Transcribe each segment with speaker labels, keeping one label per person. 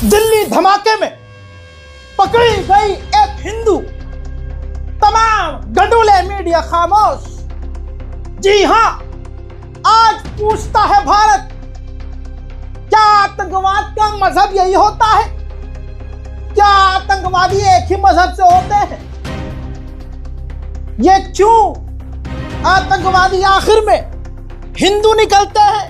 Speaker 1: दिल्ली धमाके में पकड़ी गई एक हिंदू, तमाम गडुले मीडिया खामोश। जी हां, आज पूछता है भारत, क्या आतंकवाद का मजहब यही होता है? क्या आतंकवादी एक ही मजहब से होते हैं? ये क्यों आतंकवादी आखिर में हिंदू निकलते हैं?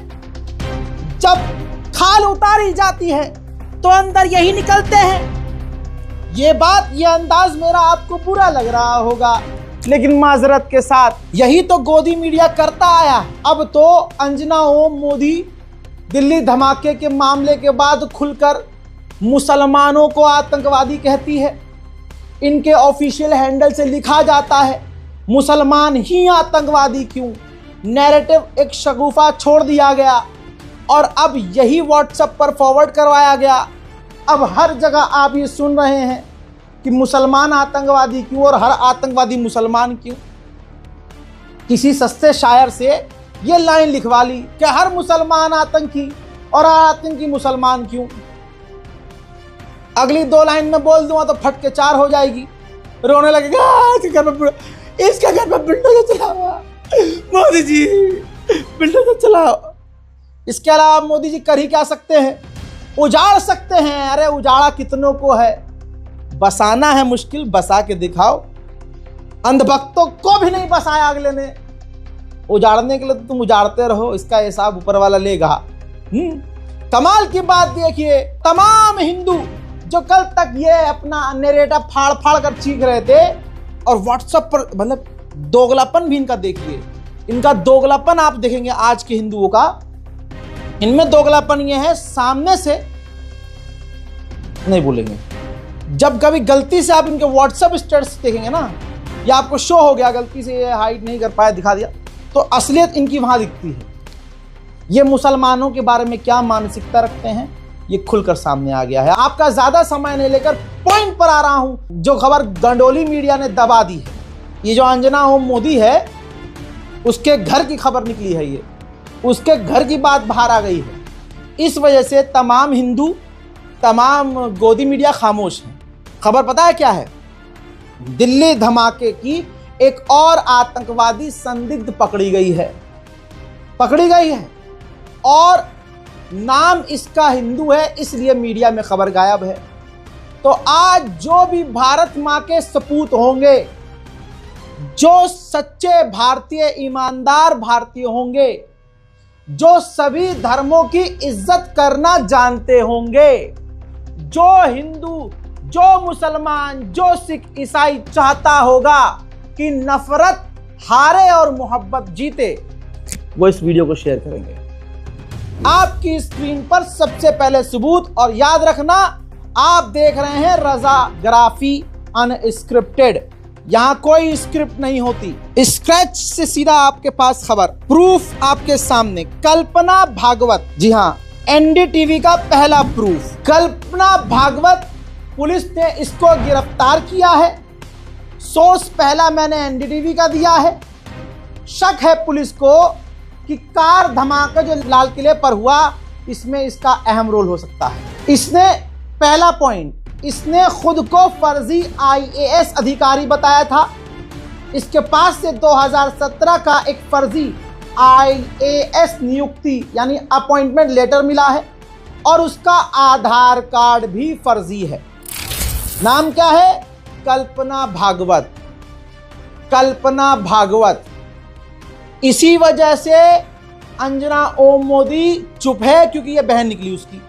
Speaker 1: जब खाल उतारी जाती है तो अंदर यही निकलते हैं। ये बात, ये अंदाज मेरा आपको बुरा लग रहा होगा, लेकिन माजरत के साथ यही तो गोदी मीडिया करता आया। अब तो अंजना ओम मोदी दिल्ली धमाके के मामले के बाद खुलकर मुसलमानों को आतंकवादी कहती है। इनके ऑफिशियल हैंडल से लिखा जाता है, मुसलमान ही आतंकवादी क्यों। नैरेटिव एक शगुफा छोड़ दिया गया और अब यही व्हाट्सएप पर फॉरवर्ड करवाया गया। अब हर जगह आप ये सुन रहे हैं कि मुसलमान आतंकवादी क्यों और हर आतंकवादी मुसलमान क्यों। किसी सस्ते शायर से ये लाइन लिखवा ली कि हर मुसलमान आतंकी और आतंकी मुसलमान क्यों। अगली दो लाइन में बोल दूंगा तो फट के चार हो जाएगी, रोने लगेगा। इसके घर में बिल्डोजर चलाओ मोदी जी, बिल्डोजर चलाओ। इसके अलावा मोदी जी कर ही क्या सकते हैं? उजाड़ सकते हैं। अरे उजाड़ा कितनों को है, बसाना है मुश्किल, बसा के दिखाओ। अंधभक्तों को भी नहीं बसाया अगले ने, उजाड़ने के लिए तो तुम उजाड़ते रहो, इसका हिसाब ऊपर वाला लेगा। कमाल की बात देखिए, तमाम हिंदू जो कल तक ये अपना नैरेटिव फाड़ फाड़ कर चीख रहे थे और व्हाट्सएप पर, मतलब दोगलापन भी इनका देखिए। इनका दोगलापन आप देखेंगे आज के हिंदुओं का। इनमें दोगलापन ये है, सामने से नहीं बोलेंगे। जब कभी गलती से आप इनके व्हाट्सएप स्टेटस देखेंगे ना, या आपको शो हो गया गलती से, ये हाइड नहीं कर पाया, दिखा दिया, तो असलियत इनकी वहां दिखती है। ये मुसलमानों के बारे में क्या मानसिकता रखते हैं, ये खुलकर सामने आ गया है। आपका ज्यादा समय नहीं लेकर पॉइंट पर आ रहा हूं। जो खबर गंडोली मीडिया ने दबा दी है, ये जो अंजना ओम मोदी है, उसके घर की खबर निकली है, ये उसके घर की बात बाहर आ गई है। इस वजह से तमाम हिंदू, तमाम गोदी मीडिया खामोश हैं। खबर पता है क्या है? दिल्ली धमाके की एक और आतंकवादी संदिग्ध पकड़ी गई है, और नाम इसका हिंदू है, इसलिए मीडिया में खबर गायब है। तो आज जो भी भारत मां के सपूत होंगे, जो सच्चे भारतीय, ईमानदार भारतीय होंगे, जो सभी धर्मों की इज्जत करना जानते होंगे, जो हिंदू, जो मुसलमान, जो सिख, ईसाई चाहता होगा कि नफरत हारे और मोहब्बत जीते, वो इस वीडियो को शेयर करेंगे। आपकी स्क्रीन पर सबसे पहले सबूत, और याद रखना आप देख रहे हैं रजाग्राफी अनस्क्रिप्टेड। यहां कोई स्क्रिप्ट नहीं होती, स्क्रैच से सीधा आपके पास खबर, प्रूफ आपके सामने। कल्पना भागवत, जी हां, एनडीटीवी का पहला प्रूफ। कल्पना भागवत, पुलिस ने इसको गिरफ्तार किया है। सोर्स पहला मैंने एनडीटीवी का दिया है। शक है पुलिस को कि कार धमाका जो लाल किले पर हुआ, इसमें इसका अहम रोल हो सकता है। इसने, पहला पॉइंट, इसने खुद को फर्जी आईएएस अधिकारी बताया था। इसके पास से 2017 का एक फर्जी आईएएस नियुक्ति यानी अपॉइंटमेंट लेटर मिला है, और उसका आधार कार्ड भी फर्जी है। नाम क्या है? कल्पना भागवत। कल्पना भागवत। इसी वजह से अंजना ओम मोदी चुप है, क्योंकि यह बहन निकली उसकी।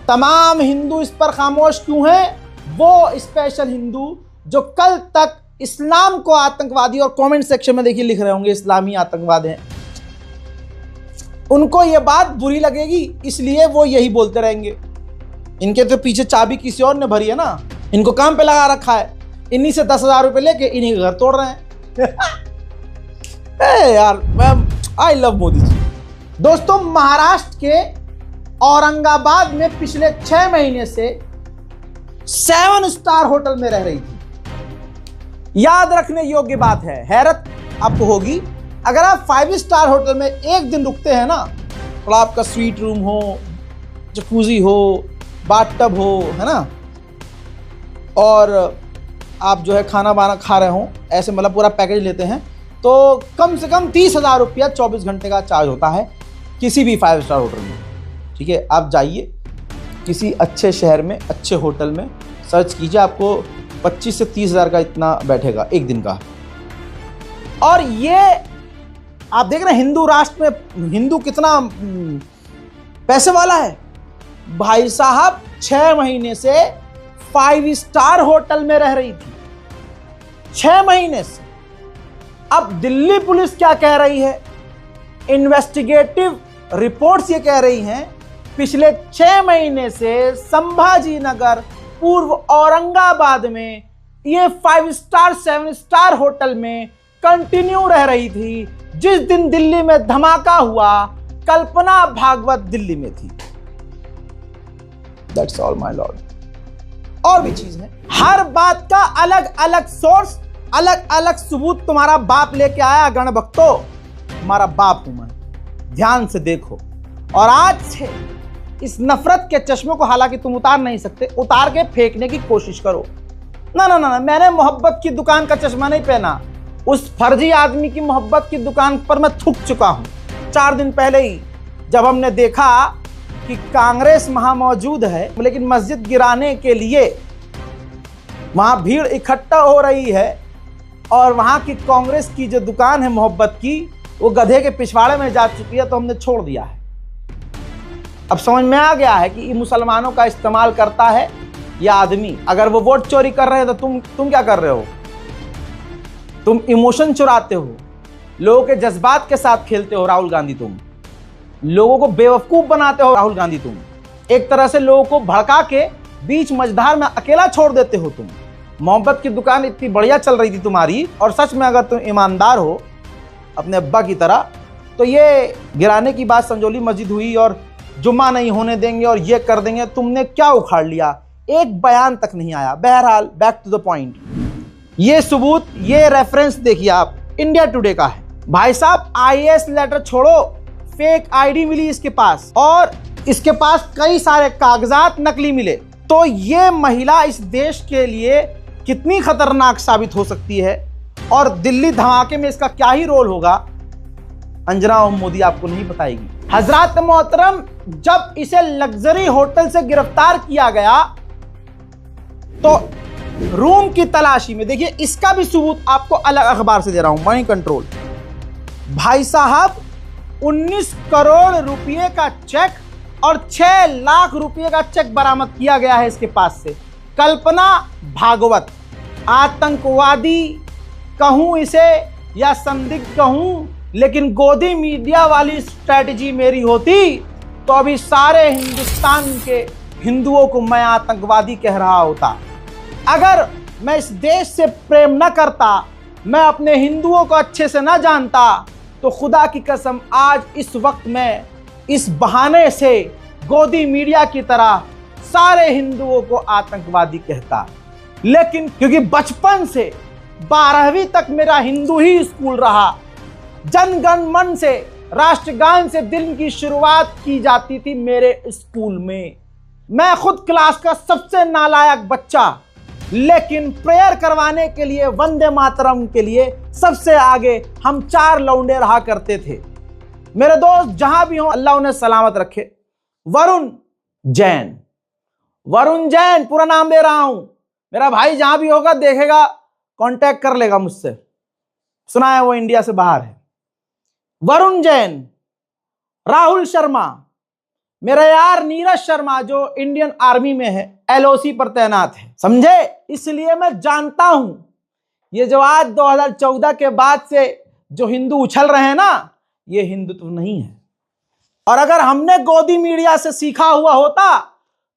Speaker 1: तमाम हिंदू इस पर खामोश क्यों हैं? वो स्पेशल हिंदू जो कल तक इस्लाम को आतंकवादी, और कमेंट सेक्शन में देखिए लिख रहे होंगे इस्लामी आतंकवाद है, उनको ये बात बुरी लगेगी, इसलिए वो यही बोलते रहेंगे। इनके तो पीछे चाबी किसी और ने भरी है ना, इनको काम पे लगा रखा है। इन्हीं से 10,000 रुपए लेके इन्हीं के घर तोड़ रहे हैं। यार, आई लव मोदी जी। दोस्तों, महाराष्ट्र के औरंगाबाद में पिछले 6 महीने से 7 स्टार होटल में रह रही थी। याद रखने योग्य बात है, हैरत आपको होगी, अगर आप 5 स्टार होटल में एक दिन रुकते हैं ना, और आपका स्वीट रूम हो, जकूजी हो, बाथटब हो, है ना, और आप जो है खाना वाना खा रहे हो, ऐसे मतलब पूरा पैकेज लेते हैं तो कम से कम 30,000 रुपया 24 घंटे का चार्ज होता है किसी भी 5 स्टार होटल में। ठीक है, आप जाइए किसी अच्छे शहर में, अच्छे होटल में सर्च कीजिए, आपको 25 से 30,000 का इतना बैठेगा एक दिन का। और ये आप देख रहे हैं हिंदू राष्ट्र में हिंदू कितना पैसे वाला है। भाई साहब 6 महीने से 5 स्टार होटल में रह रही थी, 6 महीने से। अब दिल्ली पुलिस क्या कह रही है, इन्वेस्टिगेटिव रिपोर्ट्स ये कह रही हैं पिछले 6 महीने से संभाजी नगर, पूर्व औरंगाबाद में ये 5 स्टार 7 स्टार होटल में कंटिन्यू रह रही थी। जिस दिन दिल्ली में धमाका हुआ, कल्पना भागवत दिल्ली में थी। That's all my Lord. और भी चीज है, हर बात का अलग अलग सोर्स, अलग अलग सबूत तुम्हारा बाप लेके आया। गण भक्तों, तुम्हारा बाप हूं मैं, ध्यान से देखो। और आज से इस नफरत के चश्मे को हालांकि तुम उतार नहीं सकते, उतार के फेंकने की कोशिश करो। ना ना ना ना, मैंने मोहब्बत की दुकान का चश्मा नहीं पहना। उस फर्जी आदमी की मोहब्बत की दुकान पर मैं थूक चुका हूं 4 दिन पहले ही, जब हमने देखा कि कांग्रेस वहां मौजूद है, लेकिन मस्जिद गिराने के लिए वहां भीड़ इकट्ठा हो रही है और वहां की कांग्रेस की जो दुकान है मोहब्बत की, वो गधे के पिछवाड़े में जा चुकी है, तो हमने छोड़ दिया है। अब समझ में आ गया है कि ये मुसलमानों का इस्तेमाल करता है यह आदमी। अगर वो वोट चोरी कर रहे हैं तो तुम क्या कर रहे हो? तुम इमोशन चुराते हो, लोगों के जज्बात के साथ खेलते हो राहुल गांधी। तुम लोगों को बेवकूफ बनाते हो राहुल गांधी। तुम एक तरह से लोगों को भड़का के बीच मझधार में अकेला छोड़ देते हो। तुम मोहब्बत की दुकान इतनी बढ़िया चल रही थी तुम्हारी, और सच में अगर तुम ईमानदार हो अपने अब्बा की तरह, तो ये गिराने की बात संजौली मस्जिद हुई और जुम्मा नहीं होने देंगे और ये कर देंगे, तुमने क्या उखाड़ लिया? एक बयान तक नहीं आया। बहरहाल बैक टू द पॉइंट, ये सबूत, ये रेफरेंस देखिए आप, इंडिया टुडे का है। भाई साहब IAS लेटर छोड़ो, फेक आईडी मिली इसके पास, और इसके पास कई सारे कागजात नकली मिले। तो ये महिला इस देश के लिए कितनी खतरनाक साबित हो सकती है, और दिल्ली धमाके में इसका क्या ही रोल होगा, अंजना ओम मोदी आपको नहीं बताएगी। हजरत मोहतरम, जब इसे लग्जरी होटल से गिरफ्तार किया गया तो रूम की तलाशी में, देखिए इसका भी सबूत आपको अलग अखबार से दे रहा हूं, मनी कंट्रोल। भाई साहब 19 करोड़ रुपए का चेक और 6 लाख रुपए का चेक बरामद किया गया है इसके पास से। कल्पना भागवत, आतंकवादी कहूं इसे या संदिग्ध कहूं, लेकिन गोदी मीडिया वाली स्ट्रैटेजी मेरी होती तो अभी सारे हिंदुस्तान के हिंदुओं को मैं आतंकवादी कह रहा होता। अगर मैं इस देश से प्रेम न करता, मैं अपने हिंदुओं को अच्छे से न जानता, तो खुदा की कसम आज इस वक्त मैं इस बहाने से गोदी मीडिया की तरह सारे हिंदुओं को आतंकवादी कहता। लेकिन क्योंकि बचपन से 12वीं तक मेरा हिंदू ही स्कूल रहा, जन गण मन से, राष्ट्रगान से दिन की शुरुआत की जाती थी मेरे स्कूल में। मैं खुद क्लास का सबसे नालायक बच्चा, लेकिन प्रेयर करवाने के लिए, वंदे मातरम के लिए सबसे आगे हम 4 लौंडे रहा करते थे। मेरे दोस्त जहां भी हो, अल्लाह उन्हें सलामत रखे। वरुण जैन, वरुण जैन पूरा नाम दे रहा हूं, मेरा भाई जहां भी होगा देखेगा, कांटेक्ट कर लेगा मुझसे, सुना है वो इंडिया से बाहर है। वरुण जैन, राहुल शर्मा, मेरा यार नीरज शर्मा जो इंडियन आर्मी में है, LOC पर तैनात है, समझे? इसलिए मैं जानता हूं ये जो आज 2014 के बाद से जो हिंदू उछल रहे हैं ना, ये हिंदुत्व नहीं है। और अगर हमने गोदी मीडिया से सीखा हुआ होता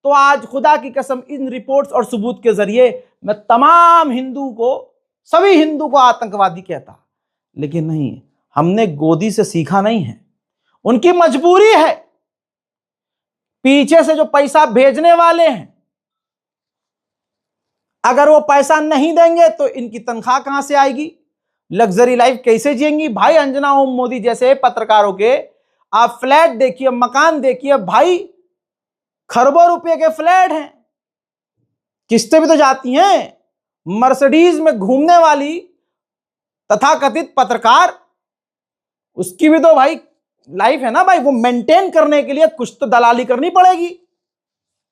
Speaker 1: तो आज खुदा की कसम इन रिपोर्ट्स और सबूत के जरिए मैं तमाम हिंदू को, सभी हिंदू को आतंकवादी कहता। लेकिन नहीं, हमने गोदी से सीखा नहीं है, उनकी मजबूरी है। पीछे से जो पैसा भेजने वाले हैं, अगर वो पैसा नहीं देंगे तो इनकी तनख्वाह कहां से आएगी? लग्जरी लाइफ कैसे जिएंगी? भाई अंजना ओम मोदी जैसे पत्रकारों के आप फ्लैट देखिए, मकान देखिए, भाई खरबों रुपए के फ्लैट हैं, किस्तें भी तो जाती हैं। मर्सिडीज में घूमने वाली तथाकथित पत्रकार, उसकी भी तो भाई लाइफ है ना भाई, वो मेंटेन करने के लिए कुछ तो दलाली करनी पड़ेगी।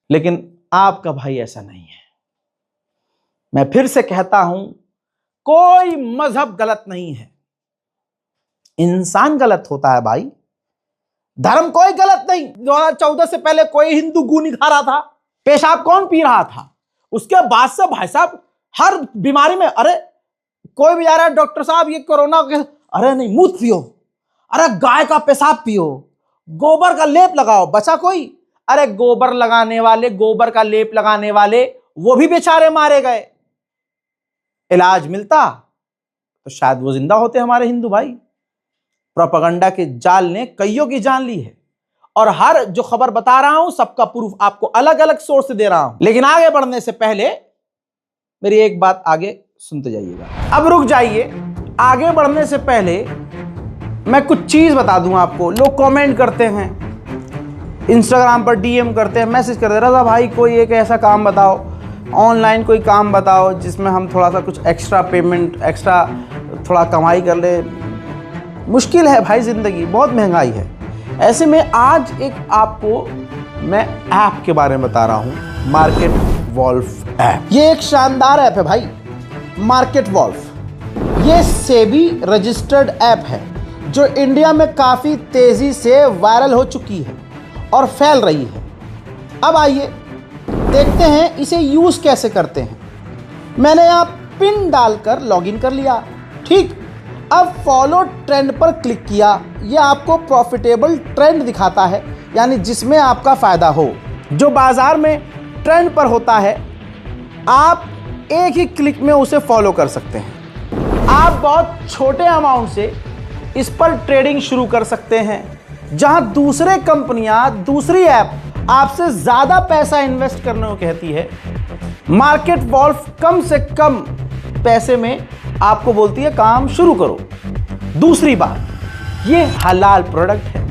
Speaker 1: लेकिन आपका भाई ऐसा नहीं है। मैं फिर से कहता हूं, कोई मजहब गलत नहीं है, इंसान गलत होता है भाई, धर्म कोई गलत नहीं। 2014 से पहले कोई हिंदू गू नहीं खा रहा था, पेशाब कौन पी रहा था? उसके बाद से भाई साहब हर बीमारी में, अरे कोई भी जा रहा है डॉक्टर साहब ये कोरोना, अरे नहीं मूत पियो, अरे गाय का पेशाब पियो, गोबर का लेप लगाओ, बचा कोई? अरे गोबर लगाने वाले, गोबर का लेप लगाने वाले वो भी बेचारे मारे गए। इलाज मिलता तो शायद वो जिंदा होते हमारे हिंदू भाई। प्रोपेगेंडा के जाल ने कईयों की जान ली है, और हर जो खबर बता रहा हूं सबका प्रूफ आपको अलग अलग सोर्स से दे रहा हूं। लेकिन आगे बढ़ने से पहले मेरी एक बात आगे सुनते जाइएगा। अब रुक जाइए, आगे बढ़ने से पहले मैं कुछ चीज बता दूं आपको। लोग कमेंट करते हैं, इंस्टाग्राम पर डीएम करते हैं, मैसेज करते हैं, रज़ा भाई कोई एक ऐसा काम बताओ, ऑनलाइन कोई काम बताओ जिसमें हम थोड़ा सा कुछ एक्स्ट्रा पेमेंट, एक्स्ट्रा थोड़ा कमाई कर ले। मुश्किल है भाई, जिंदगी बहुत महंगाई है। ऐसे में आज एक आपको मैं ऐप के बारे में बता रहा हूं, मार्केट वॉल्फ ऐप। ये एक शानदार ऐप है भाई, मार्केट वॉल्फ। ये सेबी रजिस्टर्ड ऐप है जो इंडिया में काफ़ी तेज़ी से वायरल हो चुकी है और फैल रही है। अब आइए देखते हैं इसे यूज़ कैसे करते हैं। मैंने यहाँ पिन डालकर लॉगिन कर लिया, ठीक। अब फॉलो ट्रेंड पर क्लिक किया, यह आपको प्रॉफिटेबल ट्रेंड दिखाता है, यानी जिसमें आपका फ़ायदा हो, जो बाज़ार में ट्रेंड पर होता है। आप एक ही क्लिक में उसे फॉलो कर सकते हैं। आप बहुत छोटे अमाउंट से इस पर ट्रेडिंग शुरू कर सकते हैं, जहां दूसरे कंपनियां, दूसरी ऐप आपसे ज़्यादा पैसा इन्वेस्ट करने को कहती है। मार्केट वॉल्फ कम से कम पैसे में आपको बोलती है काम शुरू करो। दूसरी बात, ये हलाल प्रोडक्ट है,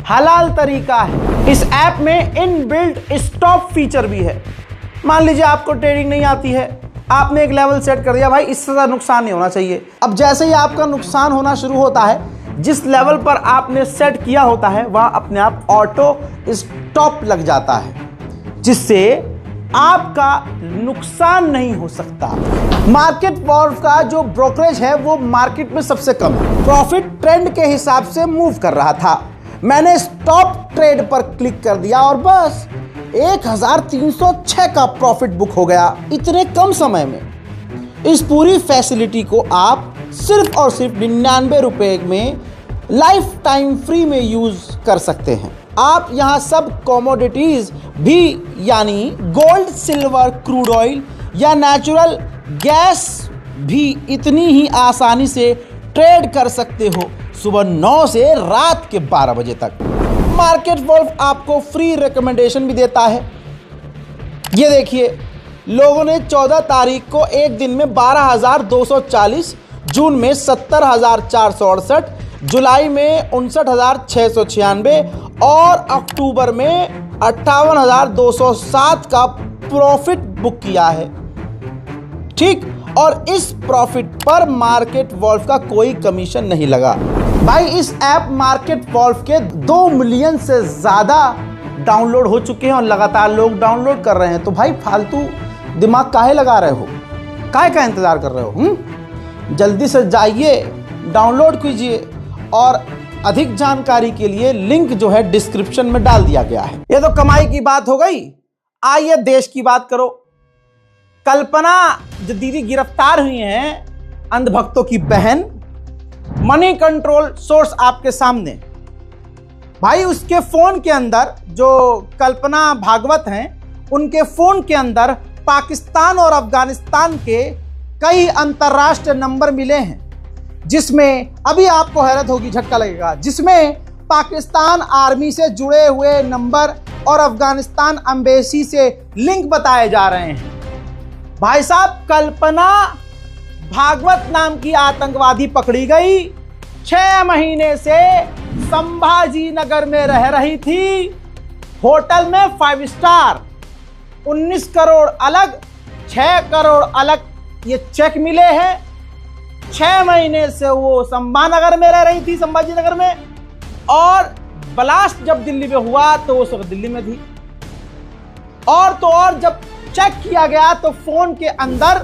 Speaker 1: हलाल तरीका है। इस ऐप में इनबिल्ट स्टॉप फीचर भी है। मान लीजिए आपको ट्रेडिंग नहीं आती है, आपने एक लेवल सेट कर दिया, भाई इससे ज़्यादा नुकसान नहीं होना चाहिए। अब जैसे ही आपका नुकसान होना शुरू होता है, जिस लेवल पर आपने सेट किया होता है वहां अपने आप ऑटो स्टॉप लग जाता है, जिससे आपका नुकसान नहीं हो सकता। मार्केट वॉल्फ का जो ब्रोकरेज है वो मार्केट में सबसे कम है, प्रॉफिट ट्रेंड के हिसाब से मूव कर रहा था। मैंने स्टॉप ट्रेड पर क्लिक कर दिया और बस 1306 का प्रॉफिट बुक हो गया इतने कम समय में। इस पूरी फैसिलिटी को आप सिर्फ और सिर्फ 99 रुपए में लाइफ टाइम फ्री में यूज कर सकते हैं। आप यहां सब कमोडिटीज भी, यानी गोल्ड, सिल्वर, क्रूड ऑयल या नेचुरल गैस भी इतनी ही आसानी से ट्रेड कर सकते हो, सुबह 9 से रात के 12 बजे तक। मार्केट वॉल्फ आपको फ्री रिकमेंडेशन भी देता है। ये देखिए, लोगों ने 14 तारीख को एक दिन में 12,240, जून में 70,468, जुलाई में 59,696 और अक्टूबर में 58,207 का प्रॉफिट बुक किया है, ठीक। और इस प्रॉफिट पर मार्केट वॉल्फ का कोई कमीशन नहीं लगा। भाई इस ऐप मार्केट वॉल्फ के 2 मिलियन से ज़्यादा डाउनलोड हो चुके हैं और लगातार लोग डाउनलोड कर रहे हैं। तो भाई फालतू दिमाग काहे लगा रहे हो, काहे का इंतज़ार कर रहे हो? जल्दी से जाइए, डाउनलोड कीजिए। और अधिक जानकारी के लिए लिंक जो है डिस्क्रिप्शन में डाल दिया गया है। ये तो कमाई की बात हो गई, आइए देश की बात करो। कल्पना जो दीदी गिरफ्तार हुई हैं, अंधभक्तों की बहन, मनी कंट्रोल सोर्स आपके सामने। भाई उसके फोन के अंदर, जो कल्पना भागवत हैं, उनके फोन के अंदर पाकिस्तान और अफगानिस्तान के कई अंतर्राष्ट्रीय नंबर मिले हैं, जिसमें अभी आपको हैरत होगी, झटका लगेगा, जिसमें पाकिस्तान आर्मी से जुड़े हुए नंबर और अफगानिस्तान एम्बेसी से लिंक बताए जा रहे हैं। भाई साहब, कल्पना भागवत नाम की आतंकवादी पकड़ी गई, 6 महीने से संभाजी नगर में रह रही थी, होटल में 5 स्टार, 19 करोड़ अलग, 6 करोड़ अलग ये चेक मिले हैं। 6 महीने से वो संभानगर में रह रही थी, संभाजी नगर में, और ब्लास्ट जब दिल्ली में हुआ तो वो सब दिल्ली में थी। और तो और जब चेक किया गया तो फोन के अंदर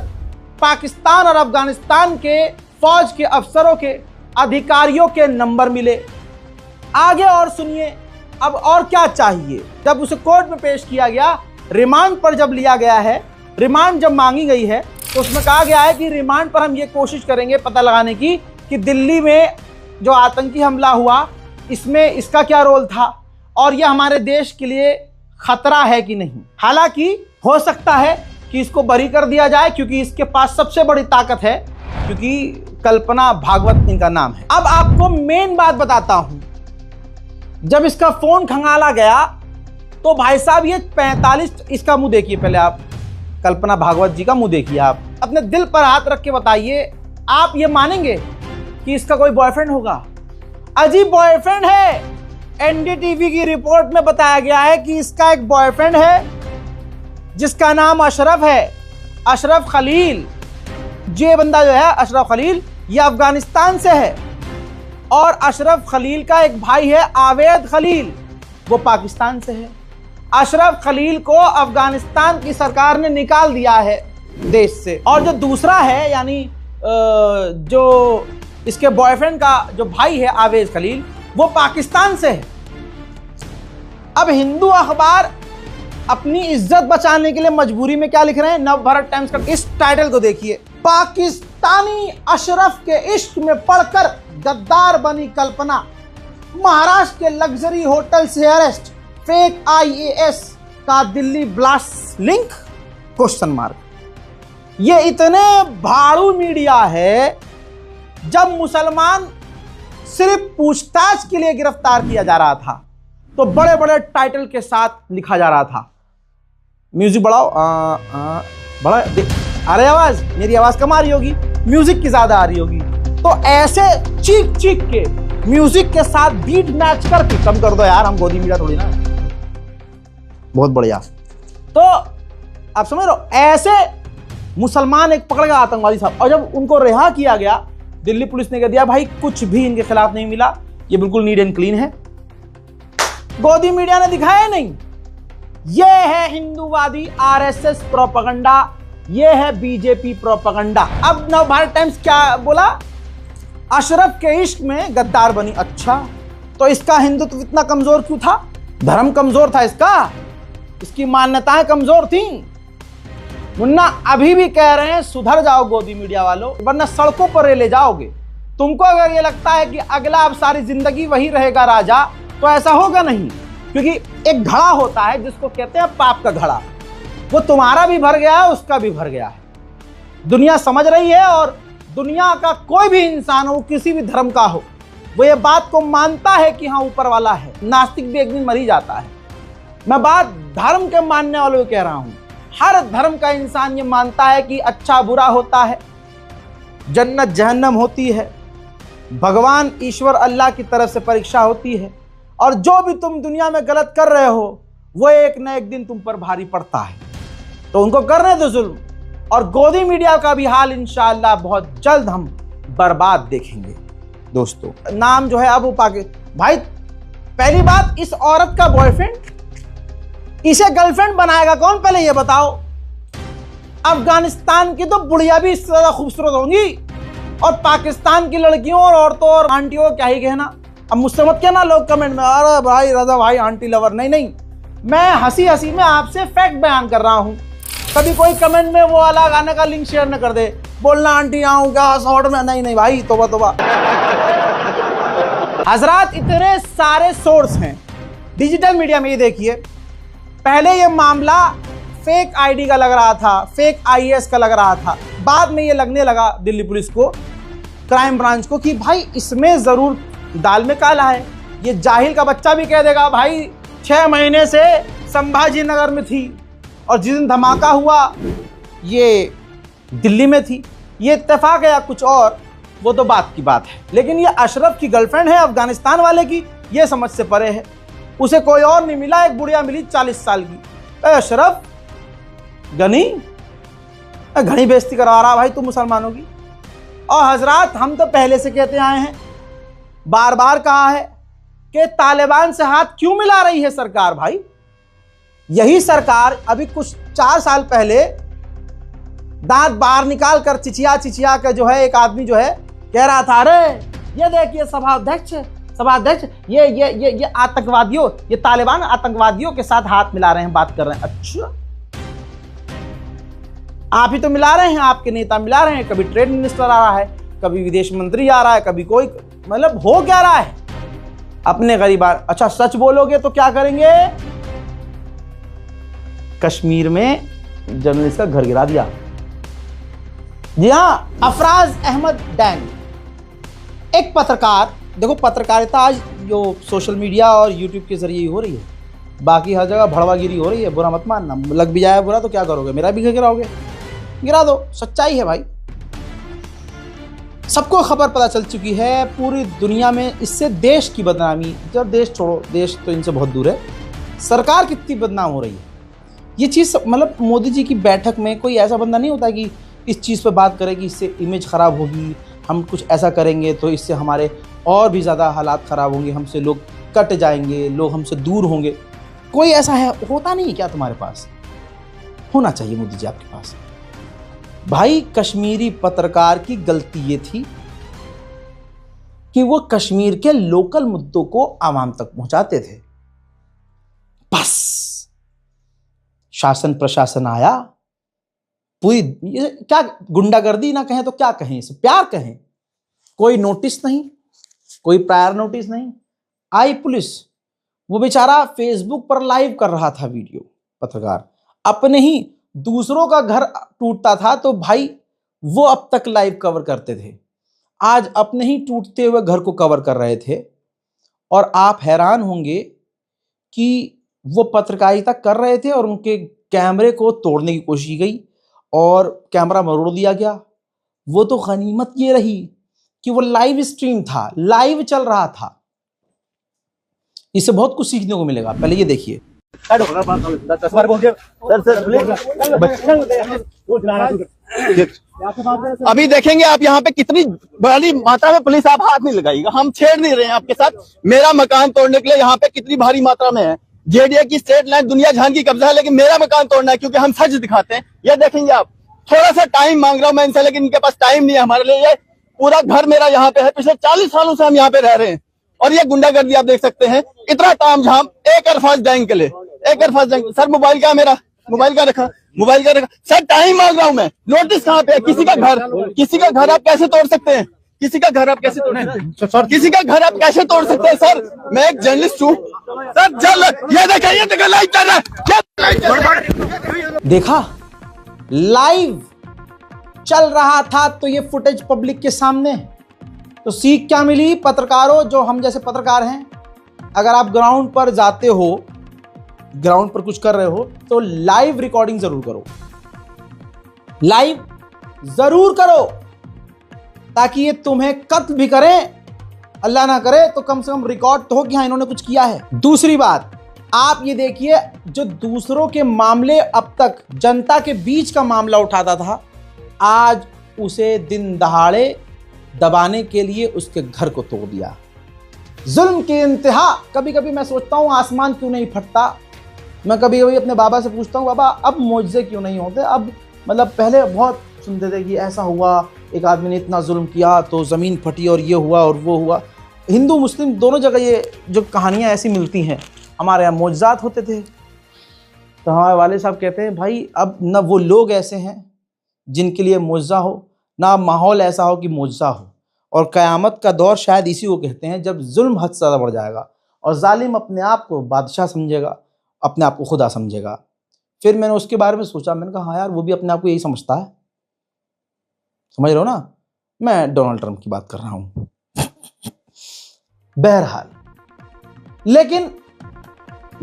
Speaker 1: पाकिस्तान और अफगानिस्तान के फौज के अफसरों के अधिकारियों के नंबर मिले। आगे और सुनिए, अब और क्या चाहिए। जब उसे कोर्ट में पेश किया गया, रिमांड पर जब लिया गया है, रिमांड जब मांगी गई है, तो उसमें कहा गया है कि रिमांड पर हम ये कोशिश करेंगे पता लगाने की कि दिल्ली में जो आतंकी हमला हुआ इसमें इसका क्या रोल था और यह हमारे देश के लिए खतरा है कि नहीं। हालांकि हो सकता है कि इसको बरी कर दिया जाए, क्योंकि इसके पास सबसे बड़ी ताकत है, क्योंकि कल्पना भागवत इनका नाम है। अब आपको मेन बात बताता हूं, जब इसका फोन खंगाला गया तो भाई साहब ये 45, इसका मुंह देखिए पहले आप, कल्पना भागवत जी का मुंह देखिए आप, अपने दिल पर हाथ रख के बताइए, आप ये मानेंगे कि इसका कोई बॉयफ्रेंड होगा? अजीब बॉयफ्रेंड है। एनडीटीवी की रिपोर्ट में बताया गया है कि इसका एक बॉयफ्रेंड है जिसका नाम अशरफ है, अशरफ खलील। ये बंदा जो है अशरफ खलील, ये अफगानिस्तान से है, और अशरफ खलील का एक भाई है आवेद खलील, वो पाकिस्तान से है। अशरफ खलील को अफगानिस्तान की सरकार ने निकाल दिया है देश से। और जो दूसरा है, यानी जो इसके बॉयफ्रेंड का जो भाई है आवेद खलील, वो पाकिस्तान से है। अब हिंदू अखबार अपनी इज्जत बचाने के लिए मजबूरी में क्या लिख रहे हैं, नवभारत टाइम्स का इस टाइटल को देखिए, पाकिस्तानी अशरफ के इश्क में पड़कर गद्दार बनी कल्पना, महाराष्ट्र के लग्जरी होटल से अरेस्ट, फेक IAS का Delhi blast link, question mark. ये इतने भाड़ू मीडिया है, जब मुसलमान सिर्फ पूछताछ के लिए गिरफ्तार किया जा रहा था तो बड़े बड़े टाइटल के साथ लिखा जा रहा था। म्यूजिक बढ़ाओ, बड़ा आ रही आवाज, मेरी आवाज कम आ रही होगी, म्यूजिक की ज्यादा आ रही होगी, तो ऐसे चीख चीख के म्यूजिक के साथ बीट मैच करके, कम कर दो यार, हम गोदी मीडिया थोड़ी ना, बहुत बढ़िया। तो आप समझ रहे हो, ऐसे मुसलमान एक पकड़ गया आतंकवादी साहब, और जब उनको रिहा किया गया, दिल्ली पुलिस ने कह दिया भाई कुछ भी इनके खिलाफ नहीं मिला, ये बिल्कुल नीट एंड क्लीन है। गोदी मीडिया ने दिखाया नहीं। ये है हिंदूवादी RSS प्रोपेगेंडा, ये है बीजेपी प्रोपेगेंडा। अब नवभारत टाइम्स क्या बोला, अशरफ के इश्क में गद्दार बनी। अच्छा, तो इसका हिंदुत्व इतना कमजोर क्यों था? धर्म कमजोर था इसका, इसकी मान्यताएं कमजोर थी। मुन्ना अभी भी कह रहे हैं सुधर जाओ गोदी मीडिया वालों, वरना सड़कों पर ले जाओगे। तुमको अगर ये लगता है कि अगला अब सारी जिंदगी वही रहेगा राजा, तो ऐसा होगा नहीं, क्योंकि एक घड़ा होता है जिसको कहते हैं पाप का घड़ा, वो तुम्हारा भी भर गया है, उसका भी भर गया है। दुनिया समझ रही है, और दुनिया का कोई भी इंसान हो, किसी भी धर्म का हो, वो ये बात को मानता है कि हाँ ऊपर वाला है। नास्तिक भी एक दिन मर ही जाता है। मैं बात धर्म के मानने वालों को कह रहा हूं। हर धर्म का इंसान ये मानता है कि अच्छा बुरा होता है, जन्नत जहन्नम होती है, भगवान ईश्वर अल्लाह की तरफ से परीक्षा होती है, और जो भी तुम दुनिया में गलत कर रहे हो वो एक न एक दिन तुम पर भारी पड़ता है। तो उनको करने दो जुल्म। और गोदी मीडिया का भी हाल इंशाअल्लाह बहुत जल्द हम बर्बाद देखेंगे। दोस्तों, नाम जो है अब भाई, पहली बात, इस औरत का बॉयफ्रेंड, इसे गर्लफ्रेंड बनाएगा कौन, पहले ये बताओ। अफगानिस्तान की तो बुढ़िया भी इससे ज्यादा खूबसूरत होंगी, और पाकिस्तान की लड़कियों और औरतों और आंटियों क्या ही कहना। अब मुझसे मत कहना लोग कमेंट में, अरे भाई रजा भाई आंटी लवर। नहीं नहीं, मैं हंसी हंसी में आपसे फैक्ट बयान कर रहा हूं। कभी कोई कमेंट में वो वाला गाने का लिंक शेयर न कर दे, बोलना आंटी आऊंगा शॉर्ट में, नहीं नहीं भाई, तोबा तोबा। हजरात, इतने सारे सोर्स हैं डिजिटल मीडिया में। ये देखिए, पहले ये मामला फेक आईडी का लग रहा था, फेक IAS का लग रहा था, बाद में ये लगने लगा दिल्ली पुलिस को, क्राइम ब्रांच को, कि भाई इसमें जरूर दाल में काला है। ये जाहिल का बच्चा भी कह देगा भाई 6 महीने से संभाजी नगर में थी, और जिस दिन धमाका हुआ ये दिल्ली में थी। ये इत्तेफाक है या कुछ और, वो तो बात की बात है, लेकिन ये अशरफ की गर्लफ्रेंड है अफगानिस्तान वाले की, ये समझ से परे है। उसे कोई और नहीं मिला, एक बुढ़िया मिली 40 साल की। अशरफ गनी घनी बेइज्जती करवा रहा भाई तू मुसलमानों की। और हजरात, हम तो पहले से कहते आए हैं, बार बार कहा है कि तालिबान से हाथ क्यों मिला रही है सरकार भाई। यही सरकार अभी कुछ 4 साल पहले दांत बाहर निकाल कर चिचिया चिचिया कर जो है एक आदमी जो है कह रहा था, अरे ये देखिए सभाध्यक्ष ये आतंकवादियों, ये तालिबान आतंकवादियों के साथ हाथ मिला रहे हैं, बात कर रहे हैं। अच्छा, आप ही तो मिला रहे हैं, आपके नेता मिला रहे हैं। कभी ट्रेड मिनिस्टर आ रहा है, कभी विदेश मंत्री आ रहा है, कभी कोई, मतलब हो क्या रहा है अपने गरीब। अच्छा, सच बोलोगे तो क्या करेंगे? कश्मीर में जर्नलिस्ट का घर गिरा दिया। जी हां, अफराज अहमद डैंग एक पत्रकार। देखो, पत्रकारिता आज जो सोशल मीडिया और यूट्यूब के जरिए ही हो रही है, बाकी हर जगह भड़वागिरी हो रही है। बुरा मत मानना, लग भी जाए बुरा तो क्या करोगे, मेरा भी घर गिराओगे, गिरा दो, सच्चाई है भाई। सबको खबर पता चल चुकी है पूरी दुनिया में, इससे देश की बदनामी, जब देश छोड़ो, देश तो इनसे बहुत दूर है, सरकार कितनी बदनाम हो रही है। ये चीज़ मतलब मोदी जी की बैठक में कोई ऐसा बंदा नहीं होता कि इस चीज़ पे बात करे कि इससे इमेज ख़राब होगी, हम कुछ ऐसा करेंगे तो इससे हमारे और भी ज़्यादा हालात ख़राब होंगे, हमसे लोग कट जाएंगे, लोग हमसे दूर होंगे। कोई ऐसा है होता नहीं क्या तुम्हारे पास? होना चाहिए मोदी जी आपके पास। भाई, कश्मीरी पत्रकार की गलती ये थी कि वो कश्मीर के लोकल मुद्दों को आवाम तक पहुंचाते थे। बस शासन प्रशासन आया, पूरी ये क्या गुंडागर्दी ना कहें तो क्या कहें, इसे प्यार कहें। कोई नोटिस नहीं, कोई प्रायर नोटिस नहीं, आई पुलिस। वो बेचारा फेसबुक पर लाइव कर रहा था वीडियो, पत्रकार अपने ही दूसरों का घर टूटता था तो भाई वो अब तक लाइव कवर करते थे, आज अपने ही टूटते हुए घर को कवर कर रहे थे। और आप हैरान होंगे कि वो पत्रकारिता कर रहे थे और उनके कैमरे को तोड़ने की कोशिश की गई और कैमरा मरोड़ दिया गया। वो तो गनीमत ये रही कि वो लाइव स्ट्रीम था, लाइव चल रहा था। इससे बहुत कुछ सीखने को मिलेगा। पहले ये देखिए,
Speaker 2: अभी देखेंगे आप यहाँ पे कितनी बड़ी मात्रा में पुलिस, आप हाथ नहीं लगाइएगा, हम छेड़ नहीं रहे हैं आपके साथ। मेरा मकान तोड़ने के लिए यहाँ पे कितनी भारी मात्रा में है। जेडीए की स्टेट लाइन दुनिया जहां की कब्जा है, लेकिन मेरा मकान तोड़ना है क्योंकि हम सच दिखाते हैं। ये देखेंगे आप, थोड़ा सा टाइम मांग रहा हूं मैं इनसे, लेकिन इनके पास टाइम नहीं है हमारे लिए। ये पूरा घर मेरा यहाँ पे है, पिछले 40 सालों से हम यहाँ पे रह रहे हैं। और ये गुंडागर्दी आप देख सकते हैं, इतना तामझाम एक अरफाज डैंग के लिए, एक अरफाज डैंग। सर मोबाइल का मेरा मोबाइल का रखा सर, टाइम मांग रहा हूं मैं। नोटिस कहाँ पे है? किसी का घर आप कैसे तोड़ सकते हैं? किसी का घर आप कैसे तोड़ सकते हैं? किसी का घर आप कैसे तोड़ सकते हैं? सर, मैं एक जर्नलिस्ट हूँ सर। ये देखा लाइव चल रहा है,
Speaker 1: देखा लाइव चल रहा था तो ये फुटेज पब्लिक के सामने। तो सीख क्या मिली पत्रकारों, जो हम जैसे पत्रकार हैं? अगर आप ग्राउंड पर जाते हो, ग्राउंड पर कुछ कर रहे हो तो लाइव रिकॉर्डिंग जरूर करो, लाइव जरूर करो, ताकि ये तुम्हें कत्ल भी करें, अल्लाह ना करे तो कम से कम रिकॉर्ड तो हो कि हाँ इन्होंने कुछ किया है। दूसरी बात, आप ये देखिए, जो दूसरों के मामले अब तक जनता के बीच का मामला उठाता था, आज उसे दिन दहाड़े दबाने के लिए उसके घर को तोड़ दिया। जुल्म की इंतहा। कभी कभी मैं सोचता हूं आसमान क्यों नहीं फटता। मैं कभी कभी अपने बाबा से पूछता हूं, बाबा अब मुआवजे क्यों नहीं होते? अब मतलब पहले बहुत सुनते थे कि ऐसा हुआ, एक आदमी ने इतना जुल्म किया तो ज़मीन फटी और ये हुआ और वो हुआ। हिंदू मुस्लिम दोनों जगह ये जो कहानियाँ ऐसी मिलती हैं। हमारे यहाँ मुआवजात होते थे, तो हमारे वाले साहब कहते हैं भाई अब न वो लोग ऐसे हैं जिनके लिए मुआवजा हो, ना माहौल ऐसा हो कि मुआवजा हो। और क़यामत का दौर शायद इसी को कहते हैं, जब जुल्म हद से ज़्यादा बढ़ जाएगा और जालिम अपने आप को बादशाह समझेगा, अपने आप को खुदा समझेगा। फिर मैंने उसके बारे में सोचा, मैंने कहा हाँ यार, वो भी अपने आप को यही समझता है। समझ रहे हो ना? मैं डोनाल्ड ट्रंप की बात कर रहा हूं। बहरहाल, लेकिन